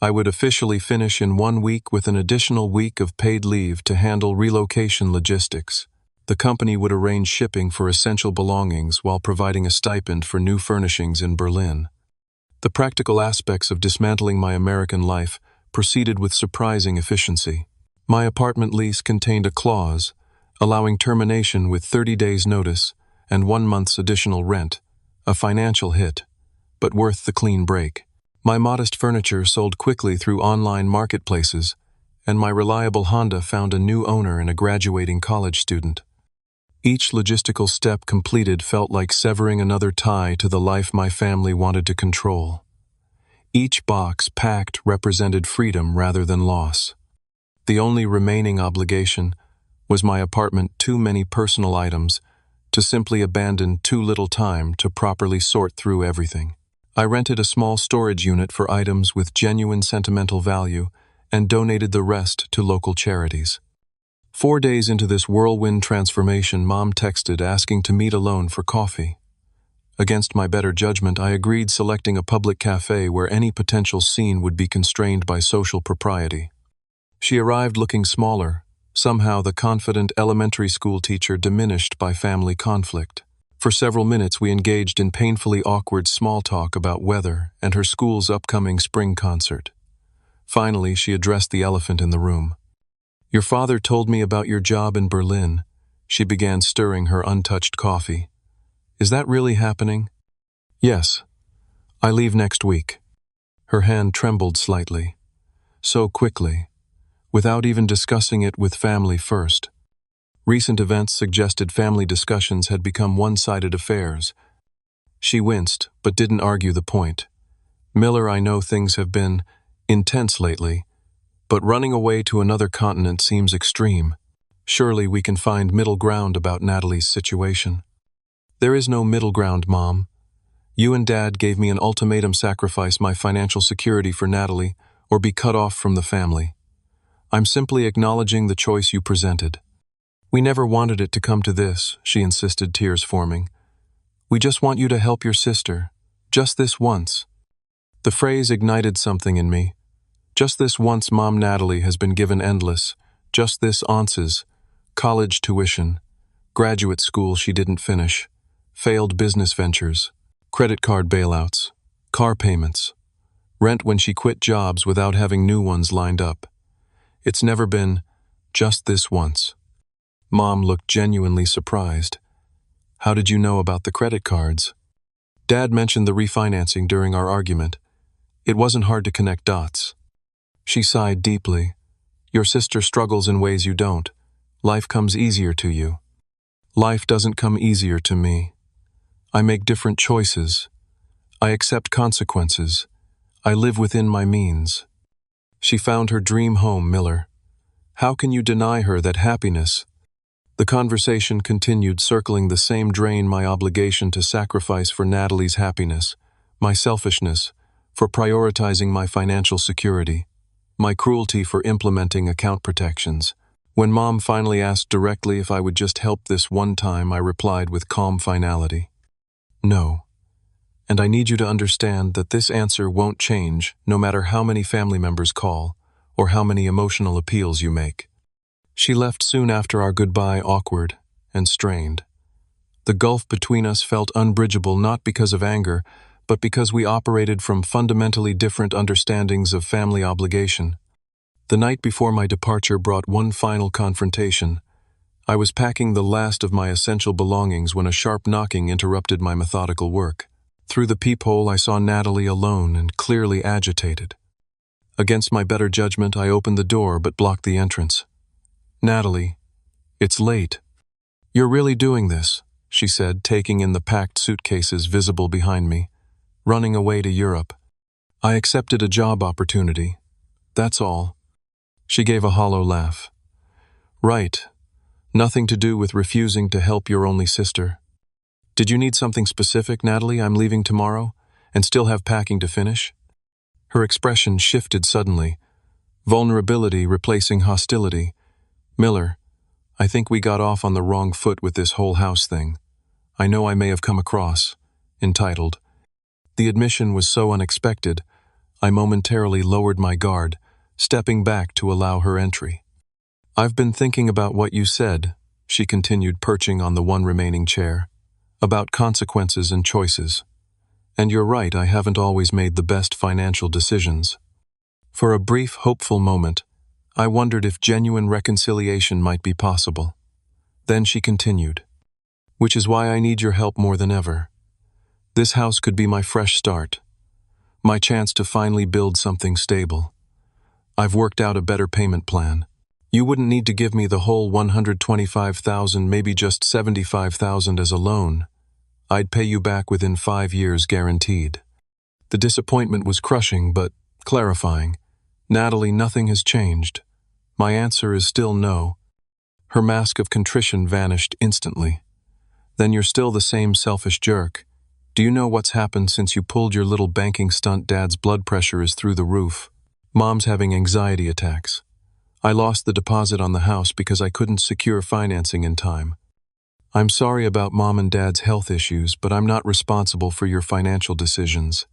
I would officially finish in 1 week with an additional week of paid leave to handle relocation logistics. The company would arrange shipping for essential belongings while providing a stipend for new furnishings in Berlin. The practical aspects of dismantling my American life proceeded with surprising efficiency. My apartment lease contained a clause allowing termination with 30 days' notice and 1 month's additional rent, a financial hit, but worth the clean break. My modest furniture sold quickly through online marketplaces, and my reliable Honda found a new owner in a graduating college student. Each logistical step completed felt like severing another tie to the life my family wanted to control. Each box packed represented freedom rather than loss. The only remaining obligation was my apartment too many personal items to simply abandon too little time to properly sort through everything. I rented a small storage unit for items with genuine sentimental value and donated the rest to local charities. 4 days into this whirlwind transformation, Mom texted asking to meet alone for coffee. Against my better judgment, I agreed, selecting a public cafe where any potential scene would be constrained by social propriety. She arrived looking smaller, somehow the confident elementary school teacher diminished by family conflict. For several minutes we engaged in painfully awkward small talk about weather and her school's upcoming spring concert. Finally, she addressed the elephant in the room. Your father told me about your job in Berlin. She began stirring her untouched coffee. Is that really happening? Yes. I leave next week. Her hand trembled slightly. So quickly, without even discussing it with family first. Recent events suggested family discussions had become one-sided affairs. She winced, but didn't argue the point. Miller, I know things have been intense lately, but running away to another continent seems extreme. Surely we can find middle ground about Natalie's situation. There is no middle ground, Mom. You and Dad gave me an ultimatum: sacrifice my financial security for Natalie or be cut off from the family. I'm simply acknowledging the choice you presented. We never wanted it to come to this, she insisted, tears forming. We just want you to help your sister. Just this once. The phrase ignited something in me. Just this once. Mom, Natalie has been given endless, just this onces, college tuition, graduate school she didn't finish, failed business ventures, credit card bailouts, car payments, rent when she quit jobs without having new ones lined up. It's never been just this once. Mom looked genuinely surprised. How did you know about the credit cards? Dad mentioned the refinancing during our argument. It wasn't hard to connect dots. She sighed deeply. Your sister struggles in ways you don't. Life comes easier to you. Life doesn't come easier to me. I make different choices. I accept consequences. I live within my means. She found her dream home, Miller. How can you deny her that happiness? The conversation continued, circling the same drain: my obligation to sacrifice for Natalie's happiness, my selfishness for prioritizing my financial security, my cruelty for implementing account protections. When Mom finally asked directly if I would just help this one time, I replied with calm finality. No. And I need you to understand that this answer won't change no matter how many family members call or how many emotional appeals you make. She left soon after our goodbye, awkward and strained. The gulf between us felt unbridgeable, not because of anger, but because we operated from fundamentally different understandings of family obligation. The night before my departure brought one final confrontation. I was packing the last of my essential belongings when a sharp knocking interrupted my methodical work. Through the peephole, I saw Natalie alone and clearly agitated. Against my better judgment, I opened the door but blocked the entrance. "Natalie, it's late." "You're really doing this," she said, taking in the packed suitcases visible behind me. "Running away to Europe." "I accepted a job opportunity. That's all." She gave a hollow laugh. "Right. Nothing to do with refusing to help your only sister. Did you need something specific, Natalie? I'm leaving tomorrow, and still have packing to finish." Her expression shifted suddenly, vulnerability replacing hostility. "Miller, I think we got off on the wrong foot with this whole house thing. I know I may have come across entitled." The admission was so unexpected, I momentarily lowered my guard, stepping back to allow her entry. "I've been thinking about what you said," she continued, perching on the one remaining chair, "about consequences and choices. And you're right, I haven't always made the best financial decisions." For a brief, hopeful moment, I wondered if genuine reconciliation might be possible. Then she continued, "Which is why I need your help more than ever. This house could be my fresh start, my chance to finally build something stable. I've worked out a better payment plan. You wouldn't need to give me the whole $125,000, maybe just $75,000 as a loan. I'd pay you back within 5 years guaranteed." The disappointment was crushing but clarifying. "Natalie, nothing has changed. My answer is still no." Her mask of contrition vanished instantly. "Then you're still the same selfish jerk. Do you know what's happened since you pulled your little banking stunt? Dad's blood pressure is through the roof. Mom's having anxiety attacks. I lost the deposit on the house because I couldn't secure financing in time. I'm sorry about Mom and Dad's health issues, but I'm not responsible for your financial decisions."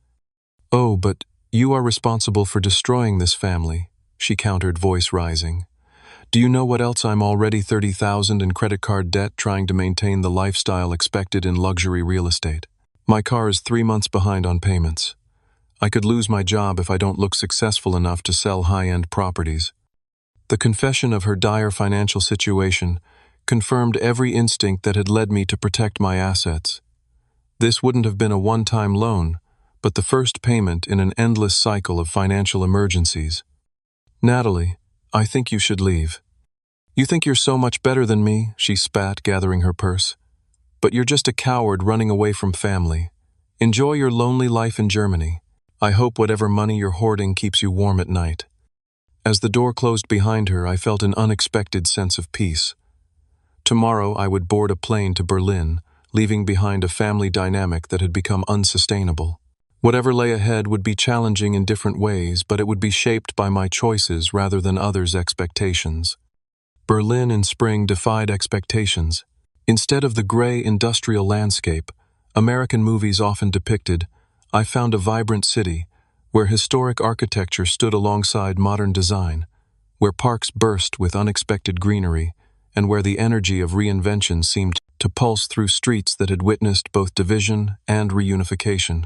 "Oh, but you are responsible for destroying this family," she countered, voice rising. "Do you know what else? I'm already $30,000 in credit card debt trying to maintain the lifestyle expected in luxury real estate. My car is 3 months behind on payments. I could lose my job if I don't look successful enough to sell high-end properties." The confession of her dire financial situation confirmed every instinct that had led me to protect my assets. This wouldn't have been a one-time loan, but the first payment in an endless cycle of financial emergencies. "Natalie, I think you should leave." "You think you're so much better than me," she spat, gathering her purse. "But you're just a coward running away from family. Enjoy your lonely life in Germany. I hope whatever money you're hoarding keeps you warm at night." As the door closed behind her, I felt an unexpected sense of peace. Tomorrow I would board a plane to Berlin, leaving behind a family dynamic that had become unsustainable. Whatever lay ahead would be challenging in different ways, but it would be shaped by my choices rather than others' expectations. Berlin in spring defied expectations. Instead of the gray industrial landscape American movies often depicted, I found a vibrant city, where historic architecture stood alongside modern design, where parks burst with unexpected greenery, and where the energy of reinvention seemed to pulse through streets that had witnessed both division and reunification.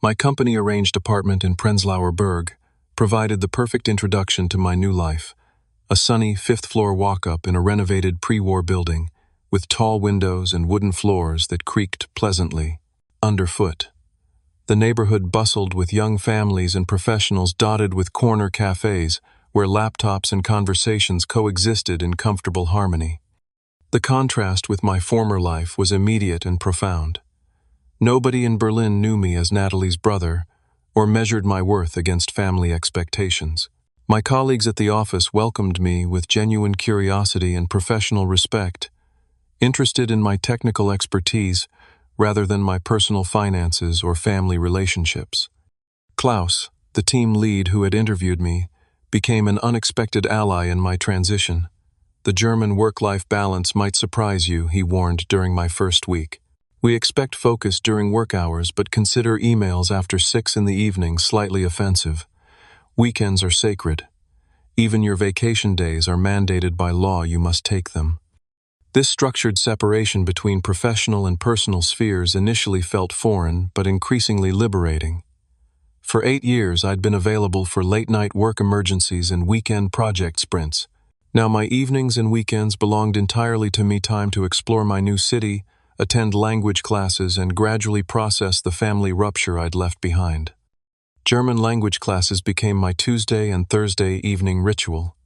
My company-arranged apartment in Prenzlauer Berg provided the perfect introduction to my new life, a sunny fifth-floor walk-up in a renovated pre-war building, with tall windows and wooden floors that creaked pleasantly underfoot. The neighborhood bustled with young families and professionals, dotted with corner cafes where laptops and conversations coexisted in comfortable harmony. The contrast with my former life was immediate and profound. Nobody in Berlin knew me as Natalie's brother or measured my worth against family expectations. My colleagues at the office welcomed me with genuine curiosity and professional respect, interested in my technical expertise rather than my personal finances or family relationships. Klaus, the team lead who had interviewed me, became an unexpected ally in my transition. "The German work-life balance might surprise you," he warned during my first week. "We expect focus during work hours, but consider emails after 6 in the evening slightly offensive. Weekends are sacred. Even your vacation days are mandated by law. You must take them." This structured separation between professional and personal spheres initially felt foreign but increasingly liberating. For 8 years, I'd been available for late-night work emergencies and weekend project sprints. Now my evenings and weekends belonged entirely to me, time to explore my new city, attend language classes, and gradually process the family rupture I'd left behind. German language classes became my Tuesday and Thursday evening ritual.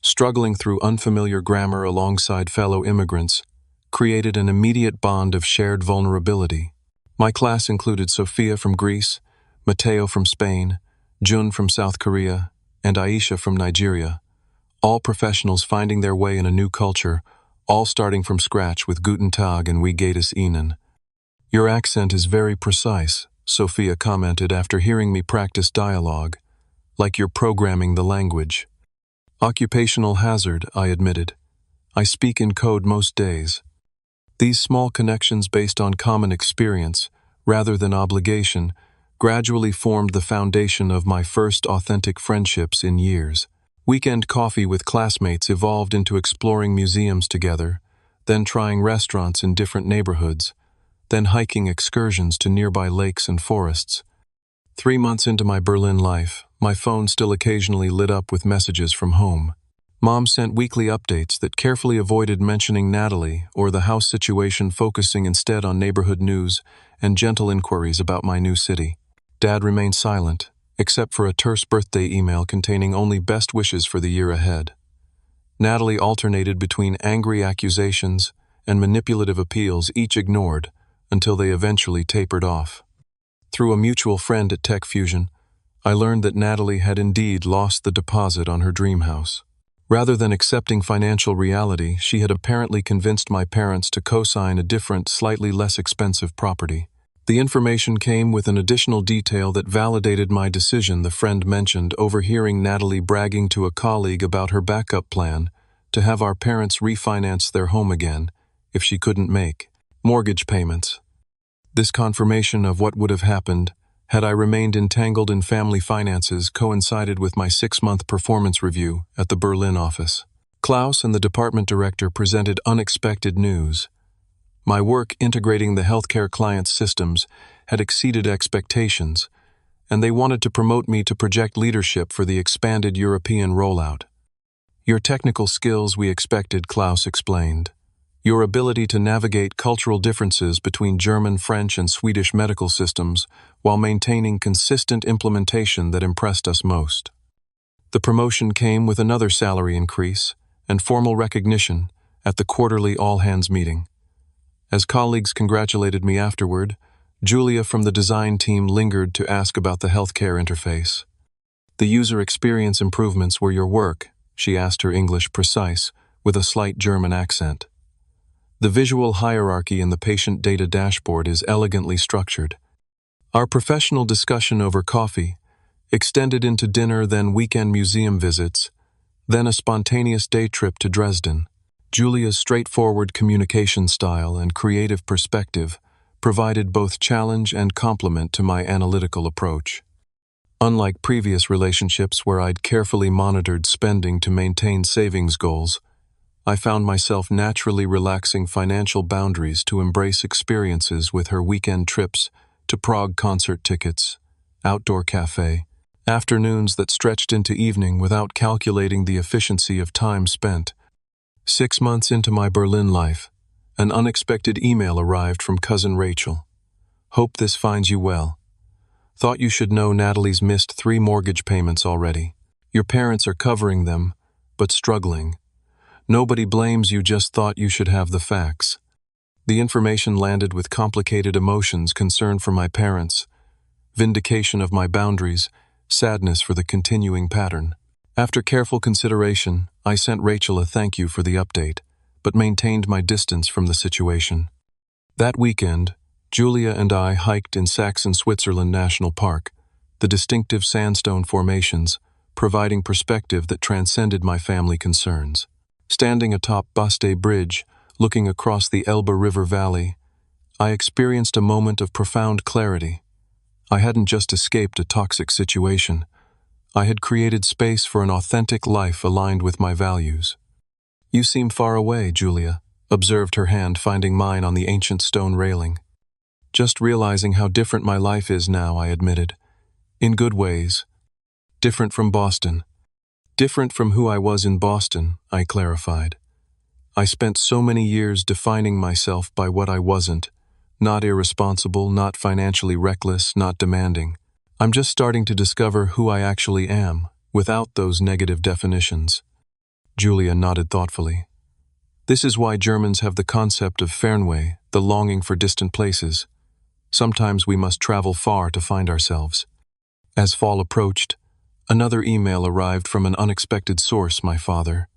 Struggling through unfamiliar grammar alongside fellow immigrants created an immediate bond of shared vulnerability. My class included Sophia from Greece, Matteo from Spain, Jun from South Korea, and Aisha from Nigeria, all professionals finding their way in a new culture, all starting from scratch with Guten Tag and Wie geht es Ihnen. "Your accent is very precise," Sophia commented after hearing me practice dialogue, "like you're programming the language." "Occupational hazard," I admitted. "I speak in code most days." These small connections based on common experience, rather than obligation, gradually formed the foundation of my first authentic friendships in years. Weekend coffee with classmates evolved into exploring museums together, then trying restaurants in different neighborhoods, then hiking excursions to nearby lakes and forests. 3 months into my Berlin life, my phone still occasionally lit up with messages from home. Mom sent weekly updates that carefully avoided mentioning Natalie or the house situation, focusing instead on neighborhood news and gentle inquiries about my new city. Dad remained silent, except for a terse birthday email containing only best wishes for the year ahead. Natalie alternated between angry accusations and manipulative appeals, each ignored, until they eventually tapered off. Through a mutual friend at Tech Fusion, I learned that Natalie had indeed lost the deposit on her dream house. Rather than accepting financial reality, she had apparently convinced my parents to co-sign a different, slightly less expensive property. The information came with an additional detail that validated my decision. The friend mentioned overhearing Natalie bragging to a colleague about her backup plan to have our parents refinance their home again if she couldn't make mortgage payments. This confirmation of what would have happened had I remained entangled in family finances coincided with my 6-month performance review at the Berlin office. Klaus and the department director presented unexpected news. My work integrating the healthcare client's systems had exceeded expectations, and they wanted to promote me to project leadership for the expanded European rollout. "Your technical skills we expected," Klaus explained. "Your ability to navigate cultural differences between German, French, and Swedish medical systems while maintaining consistent implementation that impressed us most." The promotion came with another salary increase and formal recognition at the quarterly all-hands meeting. As colleagues congratulated me afterward, Julia from the design team lingered to ask about the healthcare interface. "The user experience improvements were your work," she asked, her English precise, with a slight German accent. The visual hierarchy in the patient data dashboard is elegantly structured. Our professional discussion over coffee extended into dinner, then weekend museum visits, then a spontaneous day trip to Dresden. Julia's straightforward communication style and creative perspective provided both challenge and complement to my analytical approach. Unlike previous relationships where I'd carefully monitored spending to maintain savings goals, I found myself naturally relaxing financial boundaries to embrace experiences with her: weekend trips to Prague, concert tickets, outdoor cafe, afternoons that stretched into evening without calculating the efficiency of time spent. 6 months into my Berlin life, an unexpected email arrived from cousin Rachel. "Hope this finds you well. Thought you should know Natalie's missed 3 mortgage payments already. Your parents are covering them, but struggling. Nobody blames you, just thought you should have the facts." The information landed with complicated emotions: concern for my parents, vindication of my boundaries, sadness for the continuing pattern. After careful consideration, I sent Rachel a thank you for the update, but maintained my distance from the situation. That weekend, Julia and I hiked in Saxon Switzerland National Park, the distinctive sandstone formations providing perspective that transcended my family concerns. Standing atop Baste Bridge, looking across the Elbe River Valley, I experienced a moment of profound clarity. I hadn't just escaped a toxic situation. I had created space for an authentic life aligned with my values. "You seem far away, Julia," Observed her hand finding mine on the ancient stone railing. Just realizing how different my life is now, I admitted. In good ways. Different from Boston. Different from who I was in Boston, I clarified. I spent so many years defining myself by what I wasn't. Not irresponsible, not financially reckless, not demanding. I'm just starting to discover who I actually am, without those negative definitions. Julia nodded thoughtfully. This is why Germans have the concept of Fernweh, the longing for distant places. Sometimes we must travel far to find ourselves. As fall approached, another email arrived from an unexpected source, my father.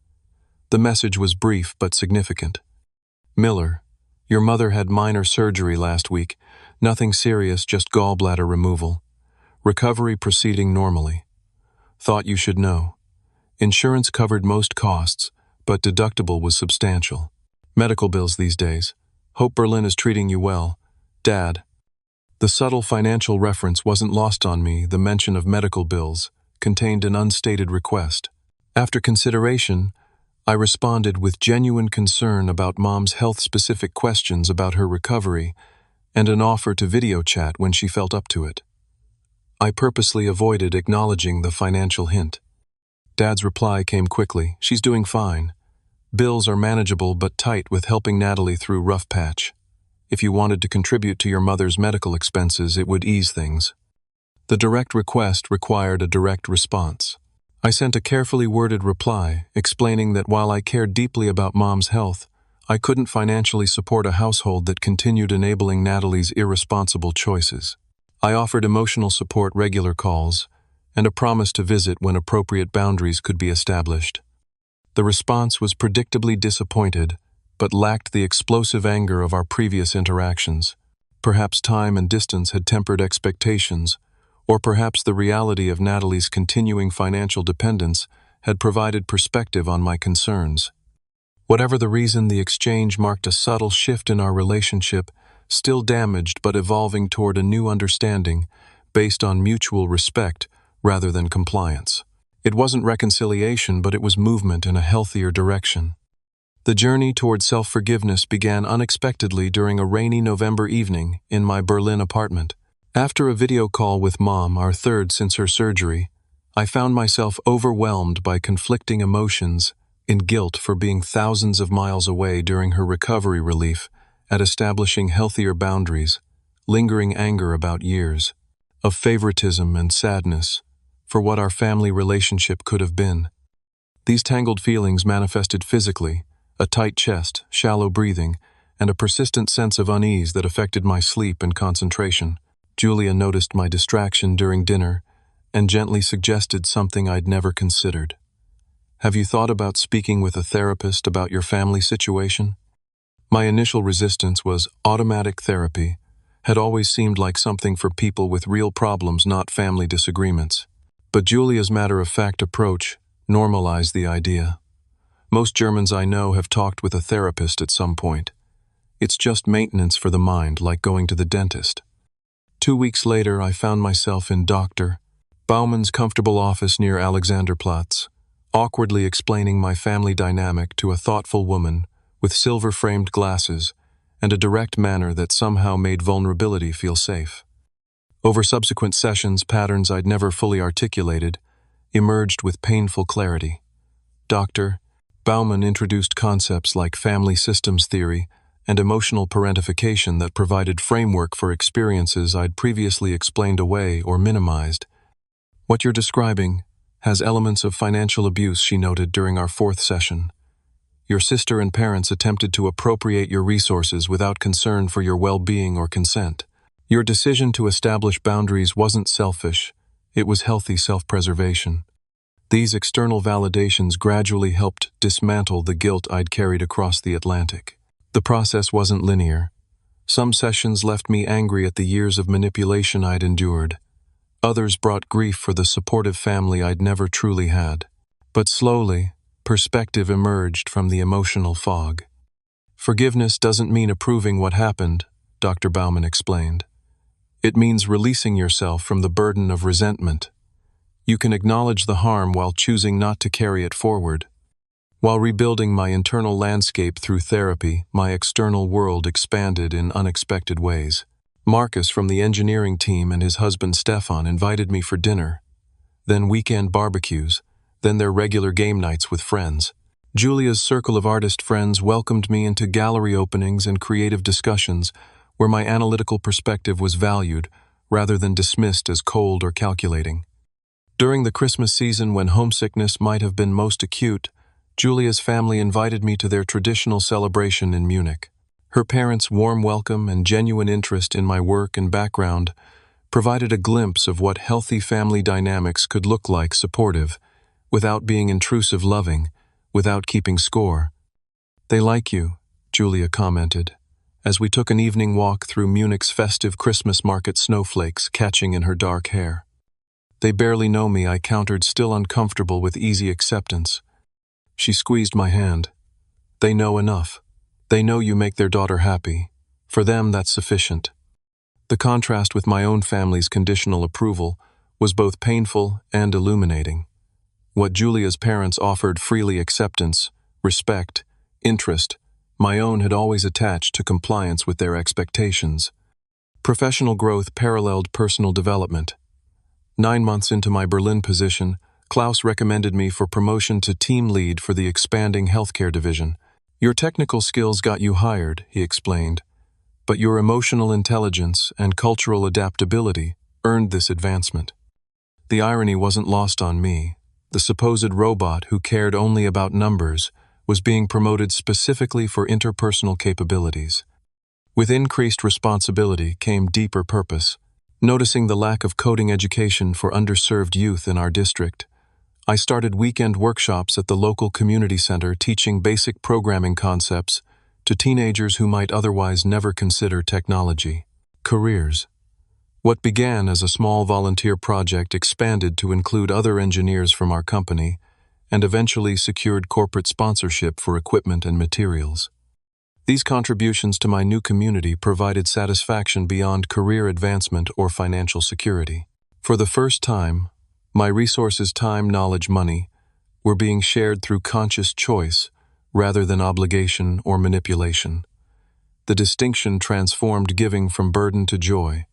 The message was brief but significant. Miller, your mother had minor surgery last week. Nothing serious, just gallbladder removal. Recovery proceeding normally. Thought you should know. Insurance covered most costs, but deductible was substantial. Medical bills these days. Hope Berlin is treating you well. Dad. The subtle financial reference wasn't lost on me. The mention of medical bills contained an unstated request. After consideration, I responded with genuine concern about Mom's health-specific questions about her recovery and an offer to video chat when she felt up to it. I purposely avoided acknowledging the financial hint. Dad's reply came quickly. She's doing fine. Bills are manageable but tight with helping Natalie through rough patch. If you wanted to contribute to your mother's medical expenses, it would ease things. The direct request required a direct response. I sent a carefully worded reply, explaining that while I cared deeply about Mom's health, I couldn't financially support a household that continued enabling Natalie's irresponsible choices. I offered emotional support, regular calls, and a promise to visit when appropriate boundaries could be established. The response was predictably disappointed, but lacked the explosive anger of our previous interactions. Perhaps time and distance had tempered expectations, or perhaps the reality of Natalie's continuing financial dependence had provided perspective on my concerns. Whatever the reason, the exchange marked a subtle shift in our relationship, still damaged but evolving toward a new understanding based on mutual respect rather than compliance. It wasn't reconciliation, but it was movement in a healthier direction. The journey toward self-forgiveness began unexpectedly during a rainy November evening in my Berlin apartment. After a video call with Mom, our third since her surgery, I found myself overwhelmed by conflicting emotions and guilt for being thousands of miles away during her recovery, relief at establishing healthier boundaries, lingering anger about years, of favoritism and sadness for what our family relationship could have been. These tangled feelings manifested physically, a tight chest, shallow breathing, and a persistent sense of unease that affected my sleep and concentration. Julia noticed my distraction during dinner and gently suggested something I'd never considered. Have you thought about speaking with a therapist about your family situation? My initial resistance was automatic therapy, had always seemed like something for people with real problems, not family disagreements. But Julia's matter-of-fact approach normalized the idea. Most Germans I know have talked with a therapist at some point. It's just maintenance for the mind, like going to the dentist. 2 weeks later, I found myself in Dr. Bauman's comfortable office near Alexanderplatz, awkwardly explaining my family dynamic to a thoughtful woman with silver-framed glasses and a direct manner that somehow made vulnerability feel safe. Over subsequent sessions, patterns I'd never fully articulated emerged with painful clarity. Dr. Bauman introduced concepts like family systems theory and emotional parentification that provided framework for experiences I'd previously explained away or minimized. What you're describing has elements of financial abuse, she noted during our 4th session. Your sister and parents attempted to appropriate your resources without concern for your well-being or consent. Your decision to establish boundaries wasn't selfish, it was healthy self-preservation. These external validations gradually helped dismantle the guilt I'd carried across the Atlantic. The process wasn't linear. Some sessions left me angry at the years of manipulation I'd endured. Others brought grief for the supportive family I'd never truly had. But slowly, perspective emerged from the emotional fog. Forgiveness doesn't mean approving what happened, Dr. Bauman explained. It means releasing yourself from the burden of resentment. You can acknowledge the harm while choosing not to carry it forward. While rebuilding my internal landscape through therapy, my external world expanded in unexpected ways. Marcus from the engineering team and his husband Stefan invited me for dinner, then weekend barbecues, then their regular game nights with friends. Julia's circle of artist friends welcomed me into gallery openings and creative discussions where my analytical perspective was valued rather than dismissed as cold or calculating. During the Christmas season, when homesickness might have been most acute, Julia's family invited me to their traditional celebration in Munich. Her parents' warm welcome and genuine interest in my work and background provided a glimpse of what healthy family dynamics could look like: supportive, without being intrusive, loving, without keeping score. "They like you," Julia commented, as we took an evening walk through Munich's festive Christmas market, snowflakes catching in her dark hair. "They barely know me," I countered, still uncomfortable with easy acceptance. She squeezed my hand. "They know enough. They know you make their daughter happy. For them, that's sufficient." The contrast with my own family's conditional approval was both painful and illuminating. What Julia's parents offered: freely acceptance, respect, interest, my own had always attached to compliance with their expectations. Professional growth paralleled personal development. 9 months into my Berlin position, Klaus recommended me for promotion to team lead for the expanding healthcare division. "Your technical skills got you hired," he explained, "but your emotional intelligence and cultural adaptability earned this advancement." The irony wasn't lost on me. The supposed robot who cared only about numbers was being promoted specifically for interpersonal capabilities. With increased responsibility came deeper purpose. Noticing the lack of coding education for underserved youth in our district, I started weekend workshops at the local community center, teaching basic programming concepts to teenagers who might otherwise never consider technology. Careers. What began as a small volunteer project expanded to include other engineers from our company and eventually secured corporate sponsorship for equipment and materials. These contributions to my new community provided satisfaction beyond career advancement or financial security. For the first time, my resources, time, knowledge, money, were being shared through conscious choice rather than obligation or manipulation. The distinction transformed giving from burden to joy.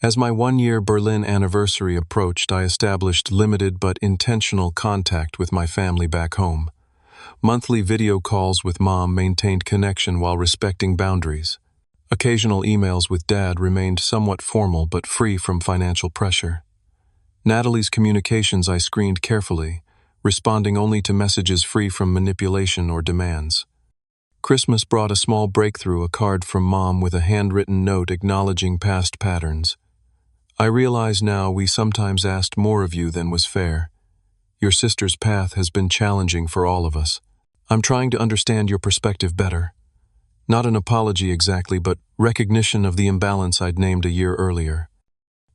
As my 1-year Berlin anniversary approached, I established limited but intentional contact with my family back home. Monthly video calls with Mom maintained connection while respecting boundaries. Occasional emails with Dad remained somewhat formal but free from financial pressure. Natalie's communications I screened carefully, responding only to messages free from manipulation or demands. Christmas brought a small breakthrough: a card from Mom with a handwritten note acknowledging past patterns. "I realize now we sometimes asked more of you than was fair. Your sister's path has been challenging for all of us. I'm trying to understand your perspective better." Not an apology exactly, but recognition of the imbalance I'd named a year earlier.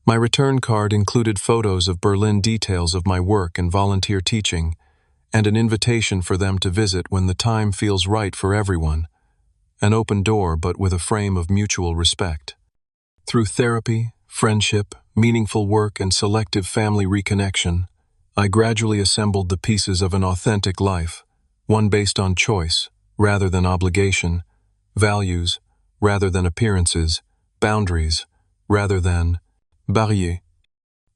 My return card included photos of Berlin, details of my work and volunteer teaching, and an invitation for them to visit when the time feels right for everyone. An open door, but with a frame of mutual respect. Through therapy, friendship, meaningful work, and selective family reconnection, I gradually assembled the pieces of an authentic life, one based on choice rather than obligation, values rather than appearances, boundaries rather than barrières.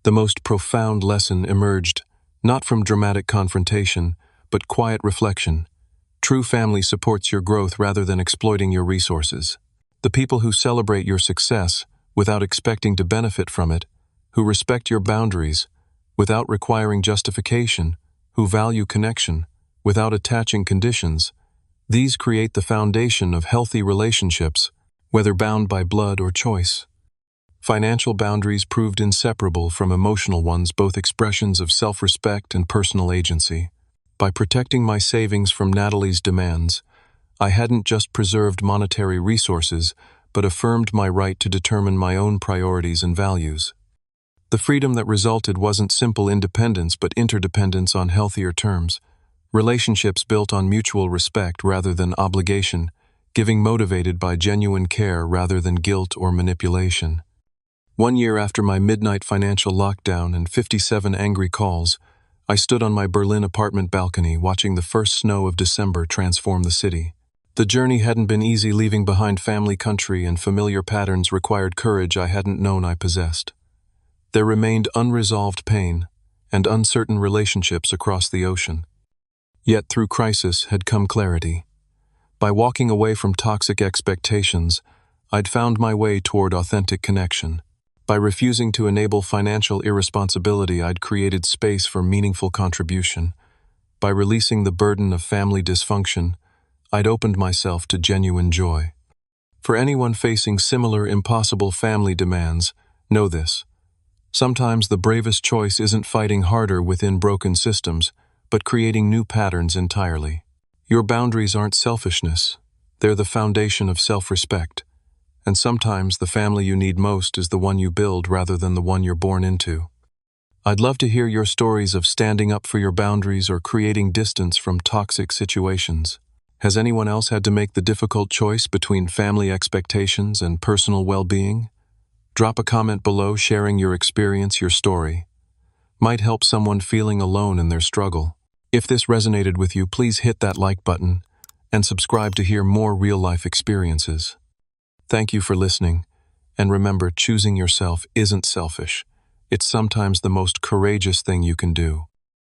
The most profound lesson emerged not from dramatic confrontation, but quiet reflection. True family supports your growth rather than exploiting your resources. The people who celebrate your success without expecting to benefit from it, who respect your boundaries without requiring justification, who value connection without attaching conditions, these create the foundation of healthy relationships, whether bound by blood or choice. Financial boundaries proved inseparable from emotional ones, both expressions of self-respect and personal agency. By protecting my savings from Natalie's demands, I hadn't just preserved monetary resources, but affirmed my right to determine my own priorities and values. The freedom that resulted wasn't simple independence, but interdependence on healthier terms. Relationships built on mutual respect rather than obligation, giving motivated by genuine care rather than guilt or manipulation. 1 year after my midnight financial lockdown and 57 angry calls, I stood on my Berlin apartment balcony watching the first snow of December transform the city. The journey hadn't been easy. Leaving behind family, country, and familiar patterns required courage I hadn't known I possessed. There remained unresolved pain and uncertain relationships across the ocean. Yet through crisis had come clarity. By walking away from toxic expectations, I'd found my way toward authentic connection. By refusing to enable financial irresponsibility, I'd created space for meaningful contribution. By releasing the burden of family dysfunction, I'd opened myself to genuine joy. For anyone facing similar impossible family demands, know this. Sometimes the bravest choice isn't fighting harder within broken systems, but creating new patterns entirely. Your boundaries aren't selfishness. They're the foundation of self-respect. And sometimes the family you need most is the one you build rather than the one you're born into. I'd love to hear your stories of standing up for your boundaries or creating distance from toxic situations. Has anyone else had to make the difficult choice between family expectations and personal well-being? Drop a comment below sharing your experience. Your story might help someone feeling alone in their struggle. If this resonated with you, please hit that like button and subscribe to hear more real-life experiences. Thank you for listening, and remember, choosing yourself isn't selfish. It's sometimes the most courageous thing you can do.